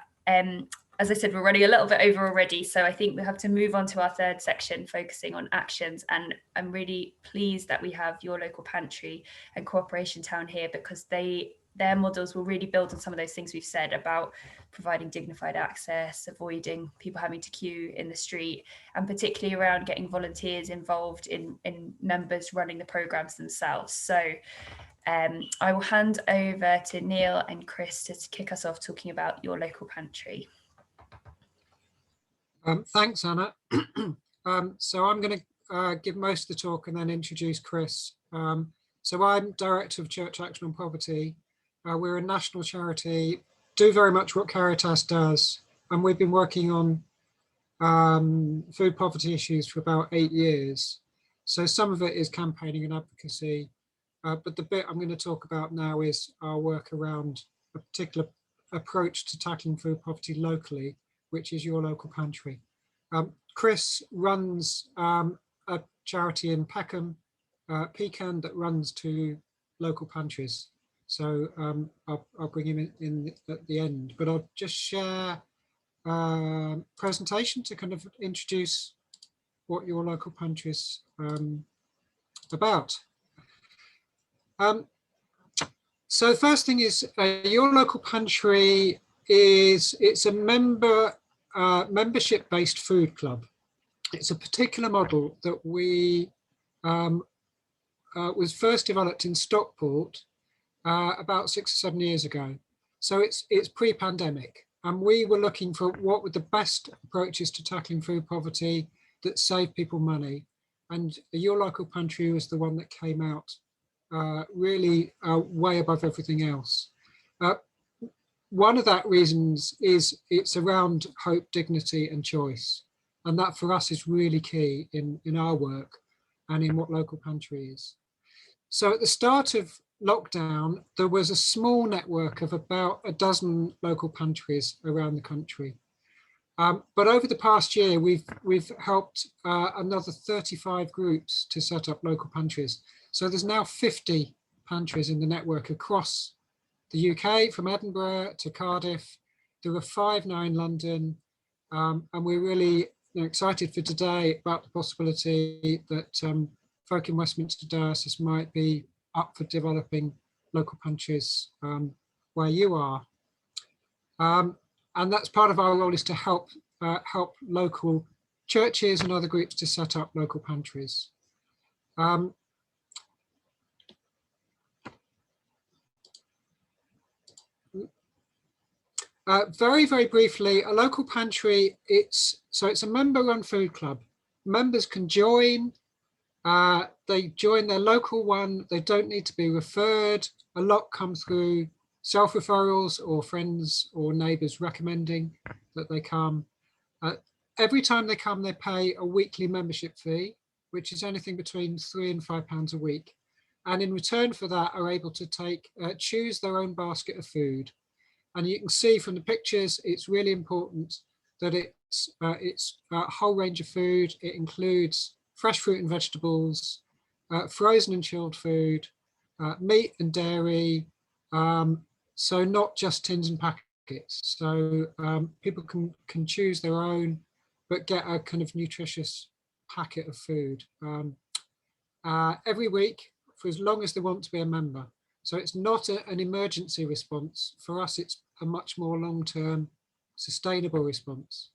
As I said, we're running a little bit over already, so I think we have to move on to our third section, focusing on actions. And I'm really pleased that we have Your Local Pantry and Cooperation Town here, because their models will really build on some of those things we've said about providing dignified access, avoiding people having to queue in the street, and particularly around getting volunteers involved in members running the programmes themselves. So I will hand over to Neil and Chris to kick us off talking about Your Local Pantry. Thanks, Anna. So I'm going to give most of the talk and then introduce Chris. So I'm Director of Church Action on Poverty. We're a national charity, do very much what Caritas does, and we've been working on food poverty issues for about 8 years. So some of it is campaigning and advocacy, but the bit I'm going to talk about now is our work around a particular approach to tackling food poverty locally, which is Your Local Pantry. Chris runs a charity in Peckham, Pecan, that runs to local pantries. So I'll bring him in at the end, but I'll just share a presentation to kind of introduce what Your Local Pantry is about. So the first thing is Your Local Pantry it's a membership-based food club. It's a particular model that we was first developed in Stockport about 6 or 7 years ago. So it's pre-pandemic, and we were looking for what were the best approaches to tackling food poverty that save people money. And Your Local Pantry was the one that came out really way above everything else. One of that reasons is it's around hope, dignity and choice. And that for us is really key in our work and in what Local Pantry is. So at the start of lockdown, there was a small network of about a dozen local pantries around the country. But over the past year, we've helped another 35 groups to set up local pantries. So there's now 50 pantries in the network across the UK, from Edinburgh to Cardiff. There are 5 now in London, and we're really excited for today about the possibility that folk in Westminster Diocese might be up for developing local pantries where you are. And that's part of our role, is to help local churches and other groups to set up local pantries. Very, very briefly, a local pantry, it's a member-run food club. Members can join. They join their local one. They don't need to be referred. A lot come through self-referrals or friends or neighbours recommending that they come. Every time they come, they pay a weekly membership fee, which is anything between £3 and £5 a week. And in return for that, are able to choose their own basket of food. And you can see from the pictures, it's really important that it's a whole range of food. It includes fresh fruit and vegetables, frozen and chilled food, meat and dairy. So not just tins and packets packets. So people can choose their own, but get a kind of nutritious packet of food every week for as long as they want to be a member. So it's not an emergency response. For us, it's a much more long-term sustainable response.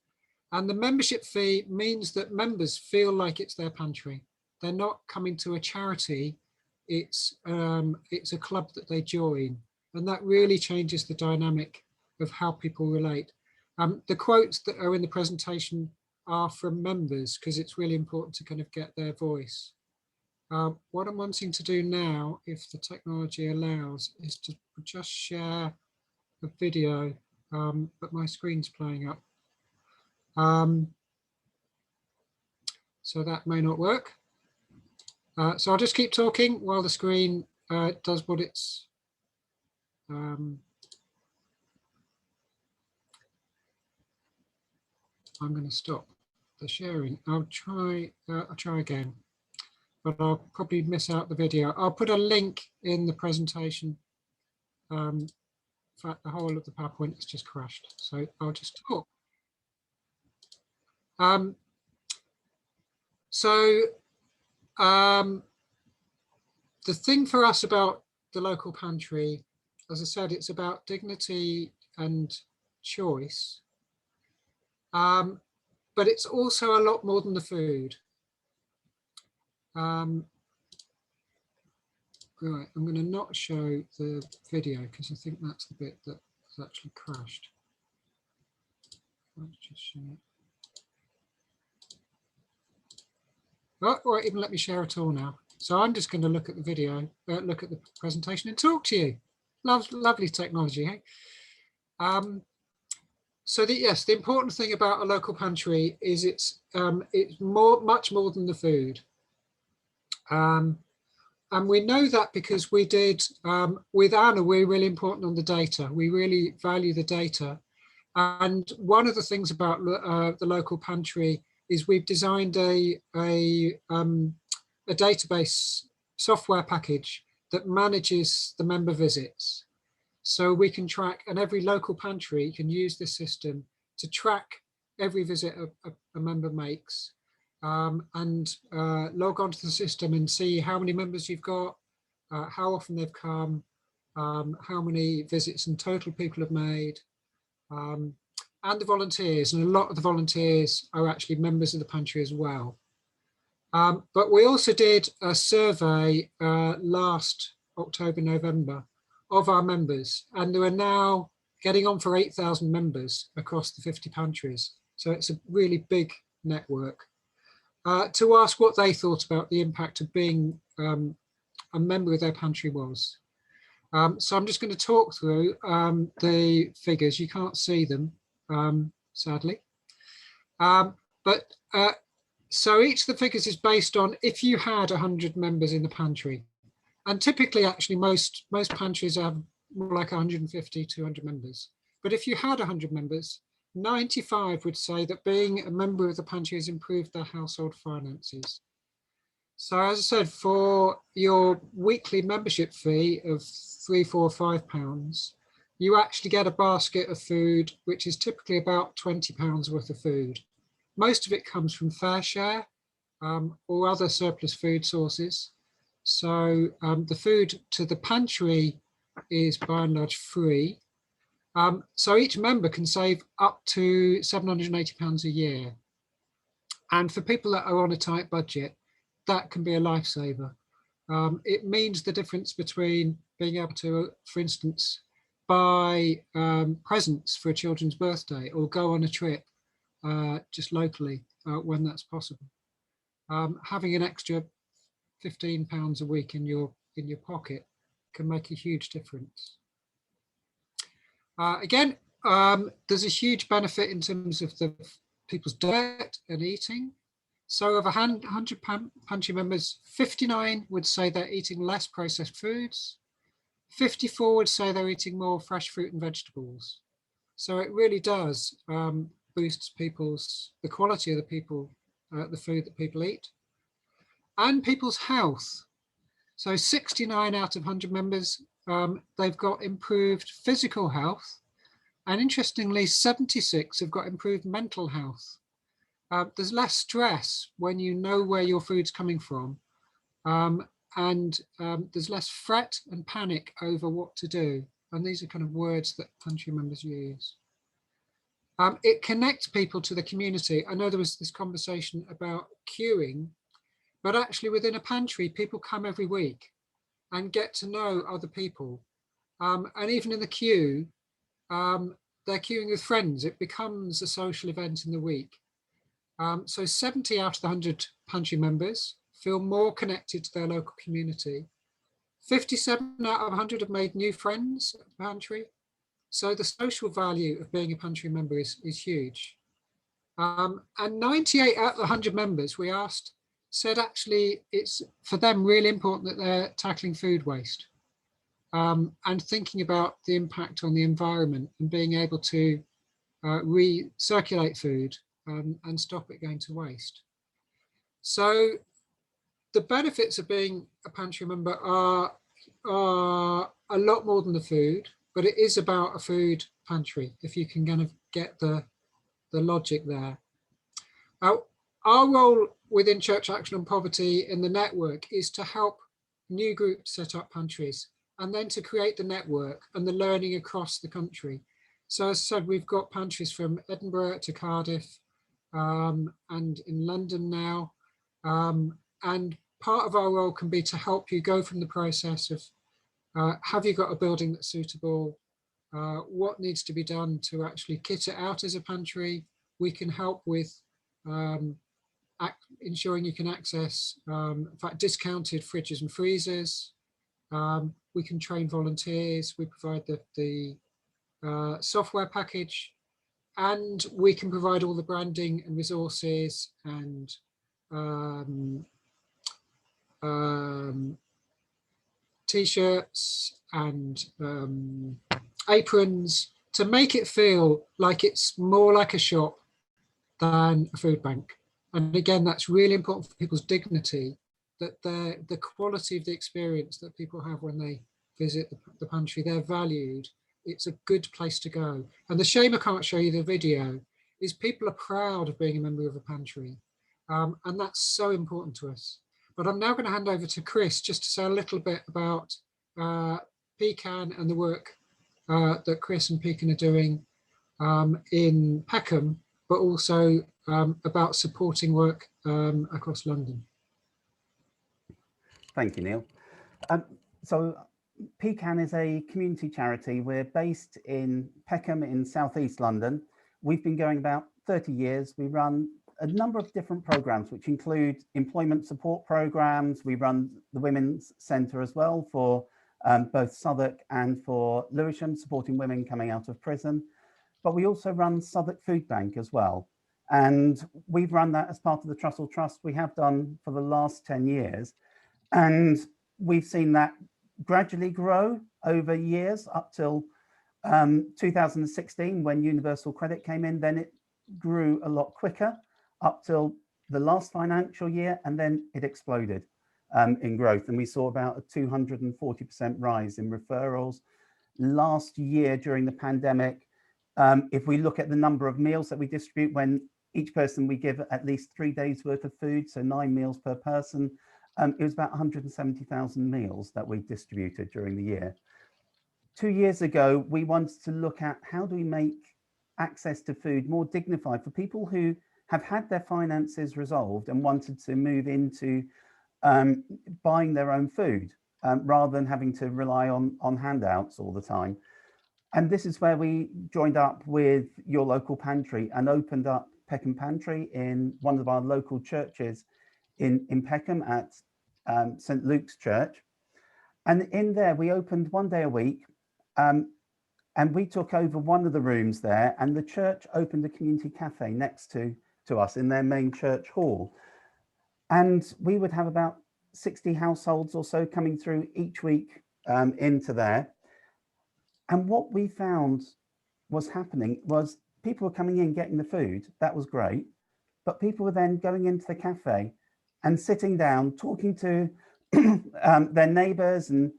And the membership fee means that members feel like it's their pantry. They're not coming to a charity, it's a club that they join. And that really changes the dynamic of how people relate. The quotes that are in the presentation are from members, because it's really important to kind of get their voice. What I'm wanting to do now, if the technology allows, is to just share a video, but my screen's playing up. So that may not work. So I'll just keep talking while the screen does what it's I'm going to stop the sharing. I'll try again, but I'll probably miss out the video. I'll put a link in the presentation. In fact, the whole of the PowerPoint has just crashed, so I'll just talk. The thing for us about the local pantry, as I said, it's about dignity and choice, but it's also a lot more than the food. Right, I'm going to not show the video because I think that's the bit that has actually crashed. Let's just show it. Oh, or even let me share it all now. So I'm just going to look at the video, look at the presentation and talk to you. Lovely technology, hey? So yes, the important thing about a local pantry is it's much more than the food. And we know that because we did, with Anna, we're really important on the data. We really value the data. And one of the things about the local pantry is we've designed a database software package that manages the member visits. So we can track, and every local pantry can use this system to track every visit a member makes. And log onto the system and see how many members you've got, how often they've come, how many visits in total people have made, and the volunteers. And a lot of the volunteers are actually members of the pantry as well. But we also did a survey last October, November of our members, and there are now getting on for 8,000 members across the 50 pantries. So it's a really big network. To ask what they thought about the impact of being a member of their pantry was. So I'm just going to talk through the figures. You can't see them, sadly. So each of the figures is based on if you had 100 members in the pantry. And typically, actually, most pantries have more like 150, 200 members. But if you had 100 members, 95 would say that being a member of the pantry has improved their household finances. So as I said, for your weekly membership fee of £3, £4, £5, you actually get a basket of food, which is typically about £20 worth of food. Most of it comes from fair share or other surplus food sources. So the food to the pantry is by and large free. So each member can save up to £780 a year. And for people that are on a tight budget, that can be a lifesaver. It means the difference between being able to, for instance, buy presents for a children's birthday or go on a trip just locally when that's possible. Having an extra £15 a week in your pocket can make a huge difference. Again, there's a huge benefit in terms of the people's diet and eating. So of 100 pantry members, 59 would say they're eating less processed foods. 54 would say they're eating more fresh fruit and vegetables. So it really does boost the quality of the food that people eat. And people's health. So 69 out of 100 members, they've got improved physical health, And interestingly, 76 have got improved mental health. There's less stress when you know where your food's coming from. And there's less fret and panic over what to do. And these are kind of words that pantry members use. It connects people to the community. I know there was this conversation about queuing, but actually within a pantry, people come every week and get to know other people. And even in the queue, they're queuing with friends. It becomes a social event in the week. So 70 out of the 100 pantry members feel more connected to their local community. 57 out of 100 have made new friends at the pantry. So the social value of being a pantry member is huge. And 98 out of the 100 members we asked said actually it's for them really important that they're tackling food waste and thinking about the impact on the environment and being able to recirculate food and stop it going to waste. So the benefits of being a pantry member are a lot more than the food, but it is about a food pantry, if you can kind of get the logic there. Our role within Church Action on Poverty in the network is to help new groups set up pantries and then to create the network and the learning across the country. So as I said, we've got pantries from Edinburgh to Cardiff and in London now. And part of our role can be to help you go from the process of have you got a building that's suitable? What needs to be done to actually kit it out as a pantry? We can help with ensuring you can access, in fact, discounted fridges and freezers. We can train volunteers. We provide the software package, and we can provide all the branding and resources and t-shirts and aprons to make it feel like it's more like a shop than a food bank. And again, that's really important for people's dignity, that the quality of the experience that people have when they visit the pantry, they're valued. It's a good place to go. And the shame I can't show you the video is people are proud of being a member of a pantry. And that's so important to us. But I'm now going to hand over to Chris just to say a little bit about Pecan and the work that Chris and Pecan are doing in Peckham, but also about supporting work across London. Thank you, Neil. So Pecan is a community charity. We're based in Peckham in southeast London. We've been going about 30 years. We run a number of different programs, which include employment support programs. We run the Women's Centre as well for both Southwark and for Lewisham, supporting women coming out of prison. But we also run Southwark Food Bank as well. And we've run that as part of the Trussell Trust. We have done for the last 10 years. And we've seen that gradually grow over years up till 2016 when Universal Credit came in. Then it grew a lot quicker up till the last financial year, and then it exploded in growth. And we saw about a 240% rise in referrals. Last year during the pandemic, if we look at the number of meals that we distribute, when each person we give at least 3 days worth of food, so 9 meals per person, it was about 170,000 meals that we distributed during the year. 2 years ago, we wanted to look at how do we make access to food more dignified for people who have had their finances resolved and wanted to move into buying their own food rather than having to rely on handouts all the time. And this is where we joined up with Your Local Pantry and opened up Peckham Pantry in one of our local churches in Peckham at St. Luke's Church. And in there, we opened 1 day a week and we took over one of the rooms there, and the church opened a community cafe next to us in their main church hall. And we would have about 60 households or so coming through each week into there. And what we found was happening was people were coming in, getting the food. That was great. But people were then going into the cafe and sitting down, talking to their neighbours and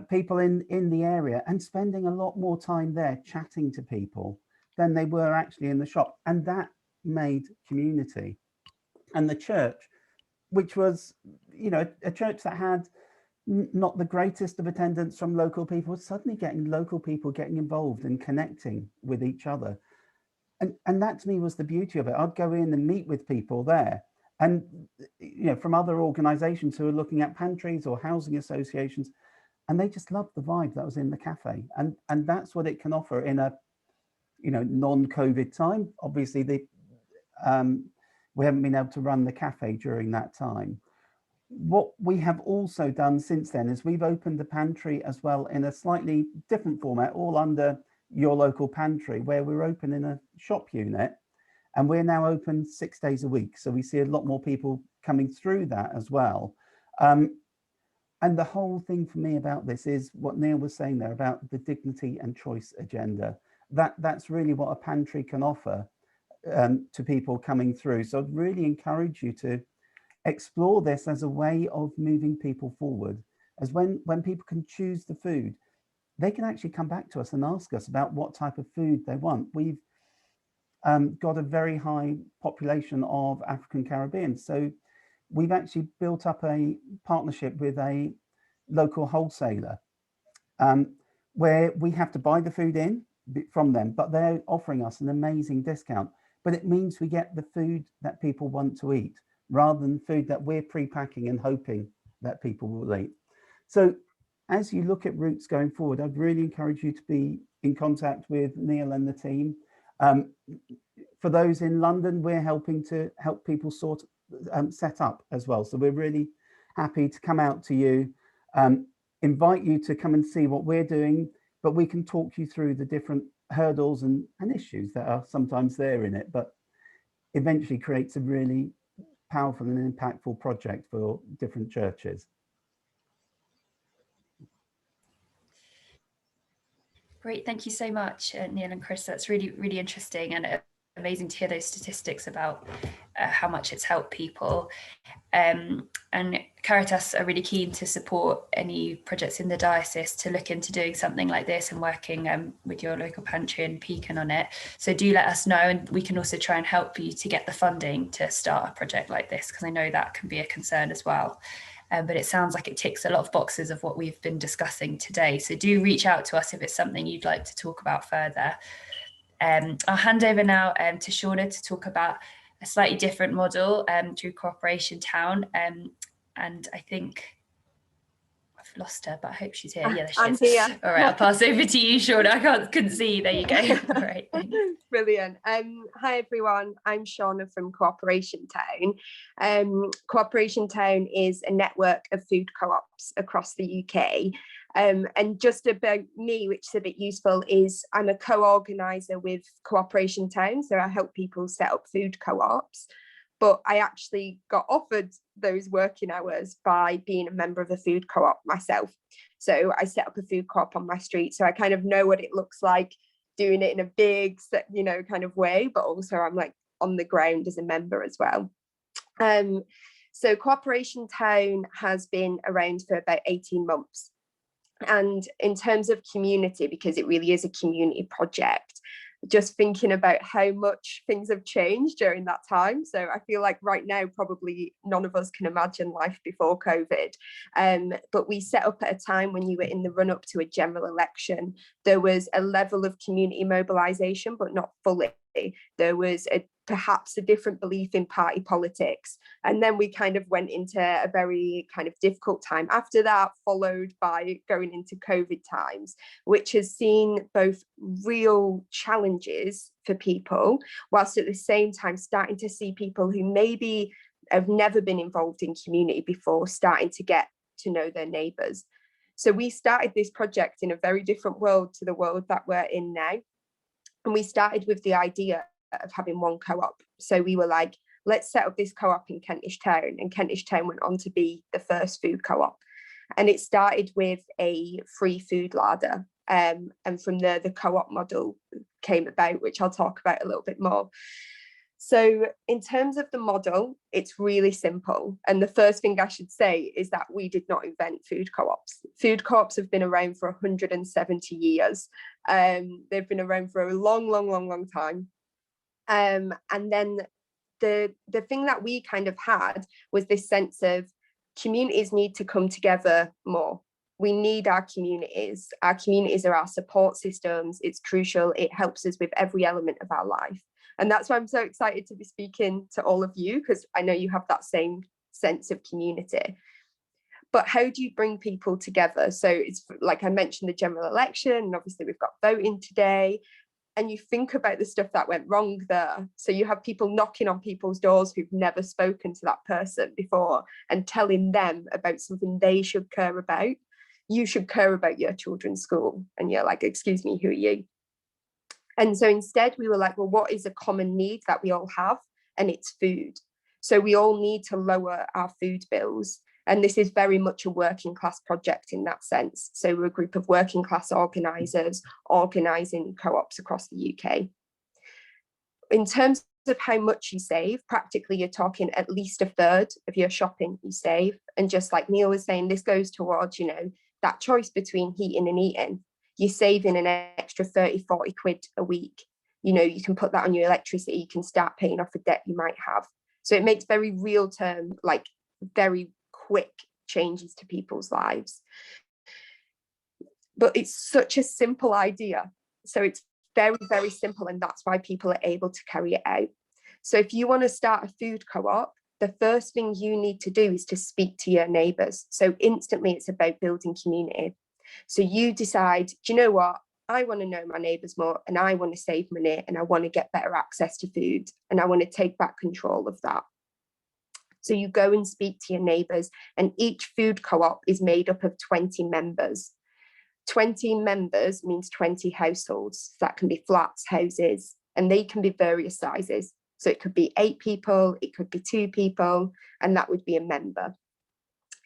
people in the area, and spending a lot more time there chatting to people than they were actually in the shop. And that made community. And the church, which was, you know, a church that had not the greatest of attendance from local people, was suddenly getting local people getting involved and connecting with each other. And that to me was the beauty of it. I'd go in and meet with people there, and, you know, from other organizations who are looking at pantries or housing associations, and they just loved the vibe that was in the cafe. And that's what it can offer in a, you know, non-COVID time. Obviously, we haven't been able to run the cafe during that time. What we have also done since then is we've opened the pantry as well in a slightly different format, all under Your Local Pantry, where we're open in a shop unit, and we're now open 6 days a week. So we see a lot more people coming through that as well. And the whole thing for me about this is what Niall was saying there about the dignity and choice agenda. That's really what a pantry can offer to people coming through. So I'd really encourage you to explore this as a way of moving people forward, as when people can choose the food, they can actually come back to us and ask us about what type of food they want. We've got a very high population of African Caribbeans. So we've actually built up a partnership with a local wholesaler where we have to buy the food in from them, but they're offering us an amazing discount. But it means we get the food that people want to eat, rather than food that we're pre-packing and hoping that people will eat. So as you look at routes going forward, I'd really encourage you to be in contact with Niall and the team. For those in London, we're helping to help people set up as well. So we're really happy to come out to you, invite you to come and see what we're doing, but we can talk you through the different hurdles and issues that are sometimes there in it, but eventually creates a really powerful and impactful project for different churches. Great, thank you so much, Niall and Chris. That's really, really interesting and amazing to hear those statistics about how much it's helped people. And Caritas are really keen to support any projects in the diocese to look into doing something like this and working with Your Local Pantry and Pecan on it. So do let us know, and we can also try and help you to get the funding to start a project like this, because I know that can be a concern as well. But it sounds like it ticks a lot of boxes of what we've been discussing today. So do reach out to us if it's something you'd like to talk about further. I'll hand over now to Shauna to talk about a slightly different model through Cooperation Town. And I think I've lost her, but I hope she's here. Yeah, there she I'm is. here. All right, I'll pass over to you, Shauna. I couldn't see. There you go. All right. Brilliant. Hi, everyone. I'm Shauna from Cooperation Town. Cooperation Town is a network of food co-ops across the UK. And just about me, which is a bit useful, is I'm a co-organiser with Cooperation Town. So I help people set up food co-ops. But I actually got offered those working hours by being a member of a food co-op myself. So I set up a food co-op on my street. So I kind of know what it looks like doing it in a big, you know, kind of way, but also I'm like on the ground as a member as well. So Cooperation Town has been around for about 18 months. And in terms of community, because it really is a community project, just thinking about how much things have changed during that time. So I feel like right now, probably none of us can imagine life before COVID. But we set up at a time when you were in the run up to a general election. There was a level of community mobilisation, but not fully. There was perhaps a different belief in party politics. And then we kind of went into a very kind of difficult time after that, followed by going into COVID times, which has seen both real challenges for people, whilst at the same time starting to see people who maybe have never been involved in community before starting to get to know their neighbours. So we started this project in a very different world to the world that we're in now. And we started with the idea of having one co-op. So we were like, let's set up this co-op in Kentish Town. And Kentish Town went on to be the first food co-op. And it started with a free food larder. And from there, the co-op model came about, which I'll talk about a little bit more. So in terms of the model, it's really simple. And the first thing I should say is that we did not invent food co-ops. Food co-ops have been around for 170 years. They've been around for a long time. And then the thing that we kind of had was this sense of communities need to come together more. We need our communities. Our communities are our support systems. It's crucial. It helps us with every element of our life. And that's why I'm so excited to be speaking to all of you, because I know you have that same sense of community. But how do you bring people together? So it's like I mentioned, the general election, and obviously we've got voting today. And you think about the stuff that went wrong there. So you have people knocking on people's doors who've never spoken to that person before and telling them about something they should care about. You should care about your children's school. And you're like, excuse me, who are you? And so instead we were like, well, what is a common need that we all have? And it's food. So we all need to lower our food bills. And this is very much a working class project in that sense. So we're a group of working class organisers organising co-ops across the UK. In terms of how much you save, practically you're talking at least a third of your shopping you save. And just like Neil was saying, this goes towards, you know, that choice between heating and eating. You're saving an extra 30, 40 quid a week. You know, you can put that on your electricity, you can start paying off a debt you might have. So it makes very real term, like very quick changes to people's lives. But it's such a simple idea. So it's very, very simple, and that's why people are able to carry it out. So if you want to start a food co-op, the first thing you need to do is to speak to your neighbours. So instantly it's about building community. So you decide, do you know what? I want to know my neighbours more, and I want to save money, and I want to get better access to food, and I want to take back control of that. So you go and speak to your neighbours, and each food co-op is made up of 20 members. 20 members means 20 households. So that can be flats, houses, and they can be various sizes. So it could be 8 people, it could be 2 people, and that would be a member.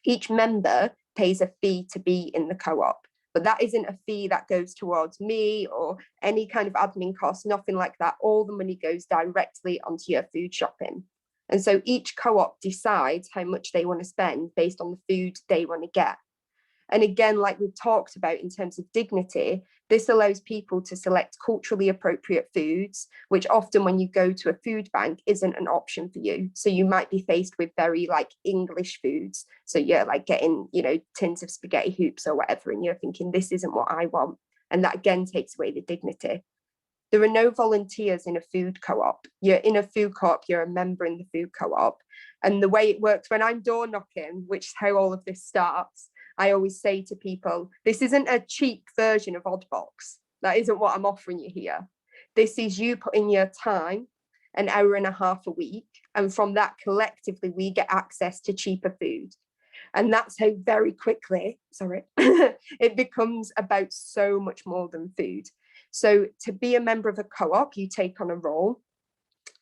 Each member pays a fee to be in the co-op, but that isn't a fee that goes towards me or any kind of admin costs, nothing like that. All the money goes directly onto your food shopping. And so each co-op decides how much they want to spend based on the food they want to get. And again, like we've talked about in terms of dignity, this allows people to select culturally appropriate foods, which often when you go to a food bank isn't an option for you. So you might be faced with very like English foods. So you're like getting, you know, tins of spaghetti hoops or whatever, and you're thinking, this isn't what I want. And that again takes away the dignity. There are no volunteers in a food co-op. You're in a food co-op, you're a member in the food co-op. And the way it works when I'm door knocking, which is how all of this starts, I always say to people, this isn't a cheap version of Oddbox. That isn't what I'm offering you here. This is you putting your time, an hour and a half a week. And from that, collectively, we get access to cheaper food. And that's how very quickly, it becomes about so much more than food. So to be a member of a co-op, you take on a role.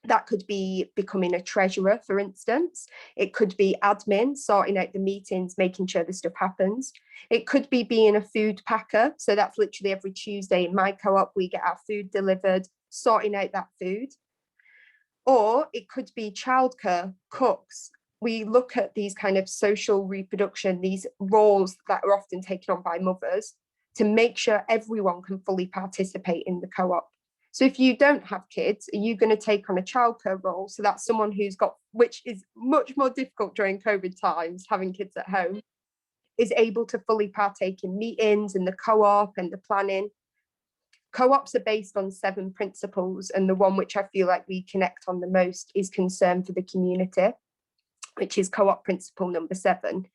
That could be becoming a treasurer, for instance. It could be admin, sorting out the meetings, making sure the stuff happens. It could be being a food packer. So that's literally every Tuesday in my co-op, we get our food delivered, sorting out that food. Or it could be childcare, cooks. We look at these kind of social reproduction, these roles that are often taken on by mothers to make sure everyone can fully participate in the co-op. So if you don't have kids, are you going to take on a childcare role? So that's someone who's got, which is much more difficult during COVID times, having kids at home, is able to fully partake in meetings and the co-op and the planning. Co-ops are based on 7 principles, and the one which I feel like we connect on the most is concern for the community, which is co-op principle number 7.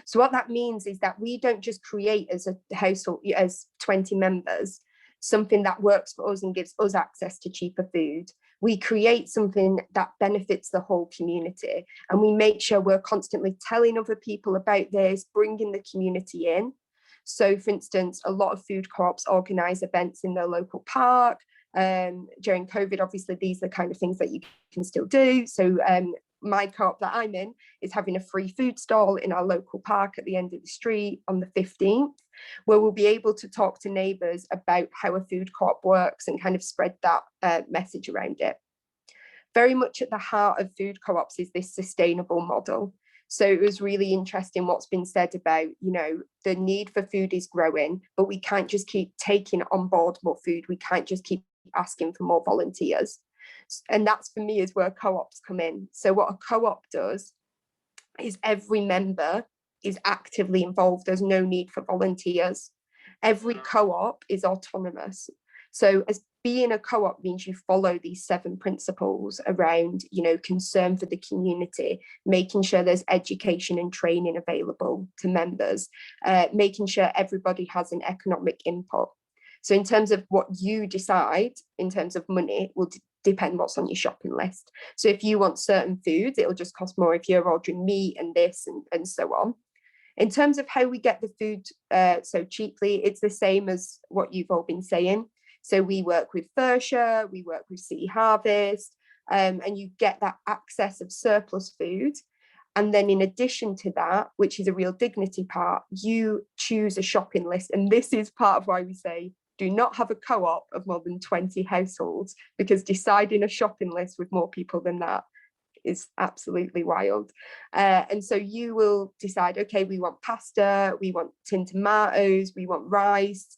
So what that means is that we don't just create as a household, as 20 members, something that works for us and gives us access to cheaper food. We create something that benefits the whole community, and we make sure we're constantly telling other people about this, bringing the community in. So for instance, a lot of food co-ops organise events in their local park. During COVID, obviously, these are the kind of things that you can still do. So my co-op that I'm in is having a free food stall in our local park at the end of the street on the 15th, where we'll be able to talk to neighbours about how a food co-op works and kind of spread that message around it. very much at the heart of food co-ops is this sustainable model. So it was really interesting what's been said about, you know, the need for food is growing, but we can't just keep taking on board more food. We can't just keep asking for more volunteers. And that's, for me, is where co-ops come in. So what a co-op does is every member is actively involved. There's no need for volunteers. Every co-op is autonomous. So as being a co-op means you follow these 7 principles around, you know, concern for the community, making sure there's education and training available to members, making sure everybody has an economic input. So in terms of what you decide in terms of money will depend what's on your shopping list. So if you want certain foods, it'll just cost more if you're ordering meat and this and so on. In terms of how we get the food so cheaply, it's the same as what you've all been saying. So we work with Voucher, we work with City Harvest, and you get that access of surplus food. And then in addition to that, which is a real dignity part, you choose a shopping list. And this is part of why we say, do not have a co-op of more than 20 households, because deciding a shopping list with more people than that is absolutely wild. And so you will decide, okay, we want pasta, we want tin tomatoes, we want rice,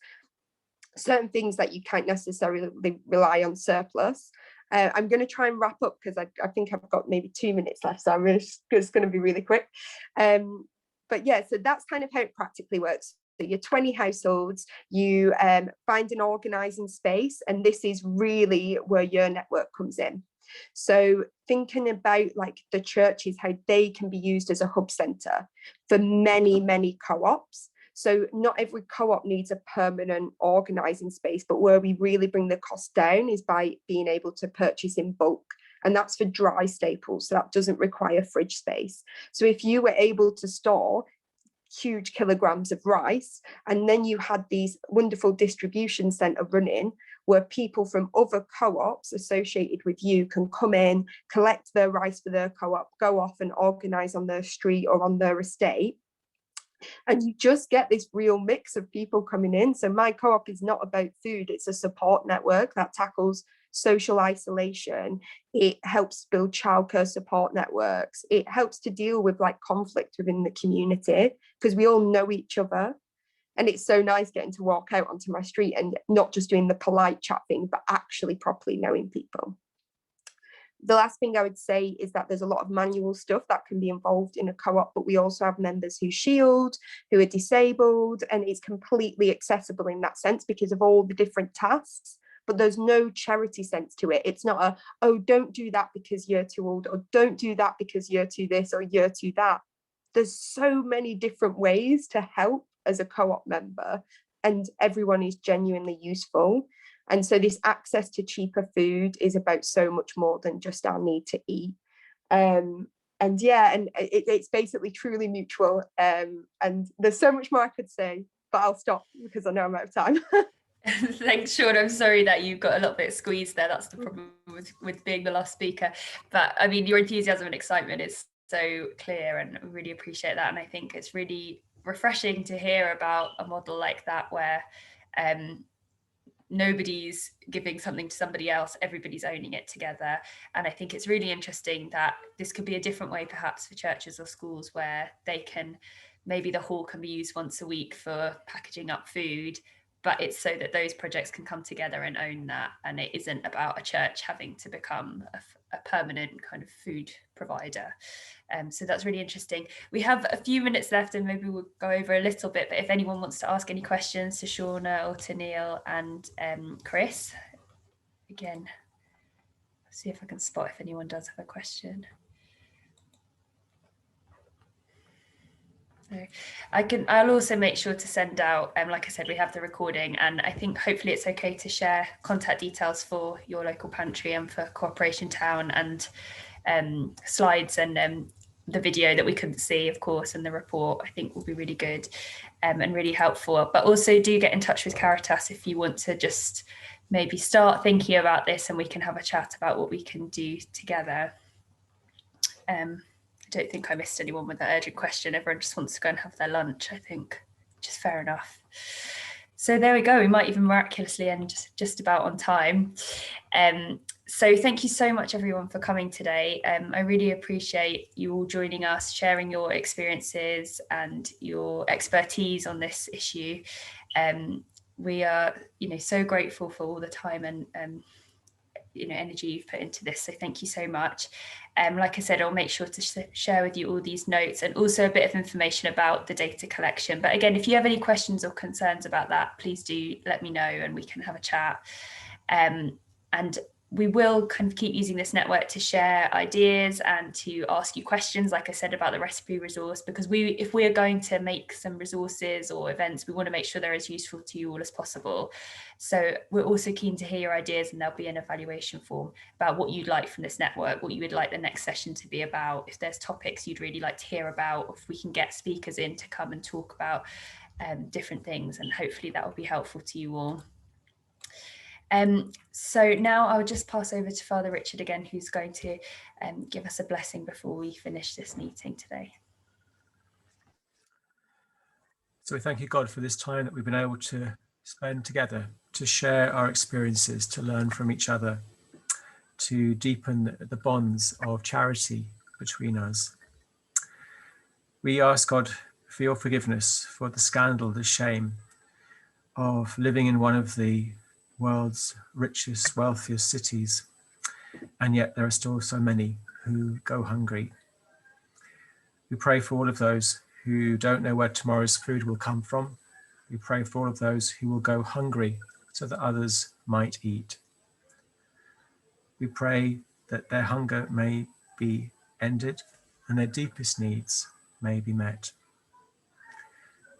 certain things that you can't necessarily rely on surplus. I'm going to try and wrap up because I think I've got maybe 2 minutes left, so I'm just going to be really quick. But yeah, so that's kind of how it practically works. So you're 20 households, you find an organising space, and this is really where your network comes in. So thinking about like the churches, how they can be used as a hub centre for many, many co-ops. So not every co-op needs a permanent organising space, but where we really bring the cost down is by being able to purchase in bulk. And that's for dry staples, so that doesn't require fridge space. So if you were able to store huge kilograms of rice, and then you had these wonderful distribution centre running where people from other co-ops associated with you can come in, collect their rice for their co-op, go off and organise on their street or on their estate. And you just get this real mix of people coming in. So my co-op is not about food, it's a support network that tackles social isolation. It helps build childcare support networks. It helps to deal with like conflict within the community because we all know each other. And it's so nice getting to walk out onto my street and not just doing the polite chat thing, but actually properly knowing people. The last thing I would say is that there's a lot of manual stuff that can be involved in a co-op, but we also have members who shield, who are disabled, and it's completely accessible in that sense because of all the different tasks, but there's no charity sense to it. It's not a, oh, don't do that because you're too old, or don't do that because you're too this or you're too that. There's so many different ways to help as a co-op member, and everyone is genuinely useful. And so this access to cheaper food is about so much more than just our need to eat. And yeah, and it's basically truly mutual. And there's so much more I could say, but I'll stop because I know I'm out of time. Thanks, Sean. I'm sorry that you got a little bit squeezed there. That's the problem with being the last speaker. But I mean, your enthusiasm and excitement is so clear, and I really appreciate that. And I think it's really refreshing to hear about a model like that where nobody's giving something to somebody else, everybody's owning it together. And I think it's really interesting that this could be a different way perhaps for churches or schools where they can, maybe the hall can be used once a week for packaging up food, but it's so that those projects can come together and own that, and it isn't about a church having to become a permanent kind of food provider. So that's really interesting. We have a few minutes left and maybe we'll go over a little bit, but if anyone wants to ask any questions to Shauna or to Neil and Chris, again, see if I can spot if anyone does have a question. So I'll also make sure to send out, like I said, we have the recording, and I think hopefully it's okay to share contact details for Your Local Pantry and for Cooperation Town, and slides and the video that we couldn't see, of course, and the report I think will be really good and really helpful. But also do get in touch with Caritas if you want to just maybe start thinking about this, and we can have a chat about what we can do together. I don't think I missed anyone with that urgent question. Everyone just wants to go and have their lunch, I think, which is fair enough. So there we go. We might even miraculously end just about on time. So thank you so much everyone for coming today. I really appreciate you all joining us, sharing your experiences and your expertise on this issue. We are, so grateful for all the time and energy you've put into this. So thank you so much. Like I said, I'll make sure to share with you all these notes and also a bit of information about the data collection. But again, if you have any questions or concerns about that, please do let me know and we can have a chat. And we will kind of keep using this network to share ideas and to ask you questions, like I said, about the recipe resource, because if we are going to make some resources or events, we want to make sure they're as useful to you all as possible. So we're also keen to hear your ideas, and there'll be an evaluation form about what you'd like from this network, what you would like the next session to be about, if there's topics you'd really like to hear about, if we can get speakers in to come and talk about different things, and hopefully that will be helpful to you all. So now I'll just pass over to Father Richard again, who's going to give us a blessing before we finish this meeting today. So we thank you, God, for this time that we've been able to spend together, to share our experiences, to learn from each other, to deepen the bonds of charity between us. We ask, God, for your forgiveness for the scandal, the shame of living in one of the world's richest, wealthiest cities, and yet there are still so many who go hungry. We pray for all of those who don't know where tomorrow's food will come from. We pray for all of those who will go hungry so that others might eat. We pray that their hunger may be ended and their deepest needs may be met.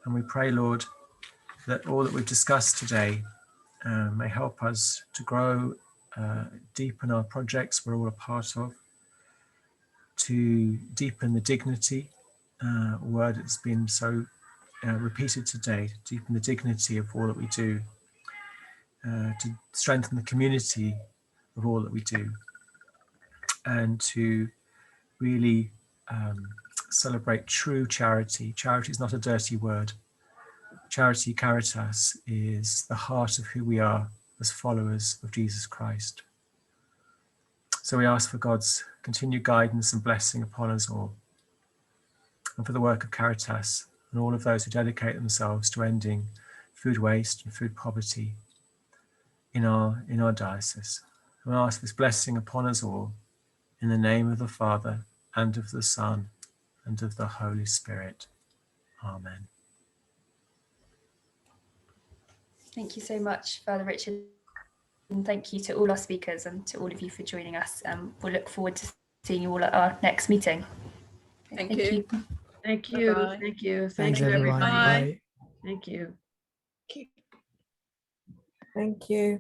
And we pray, Lord, that all that we've discussed today may help us to grow, deepen our projects we're all a part of, to deepen the dignity, a word that's been so repeated today, to deepen the dignity of all that we do, to strengthen the community of all that we do, and to really celebrate true charity. Charity is not a dirty word. Charity, caritas, is the heart of who we are as followers of Jesus Christ. So we ask for God's continued guidance and blessing upon us all, and for the work of Caritas and all of those who dedicate themselves to ending food waste and food poverty in our diocese. And we ask this blessing upon us all in the name of the Father and of the Son and of the Holy Spirit. Amen. Thank you so much, Father Richard, and thank you to all our speakers and to all of you for joining us. We'll look forward to seeing you all at our next meeting. Thank you. Thank you. Bye-bye. Thank you. Thanks, Thank you, everyone. everybody. Bye. Thank you. Thank you.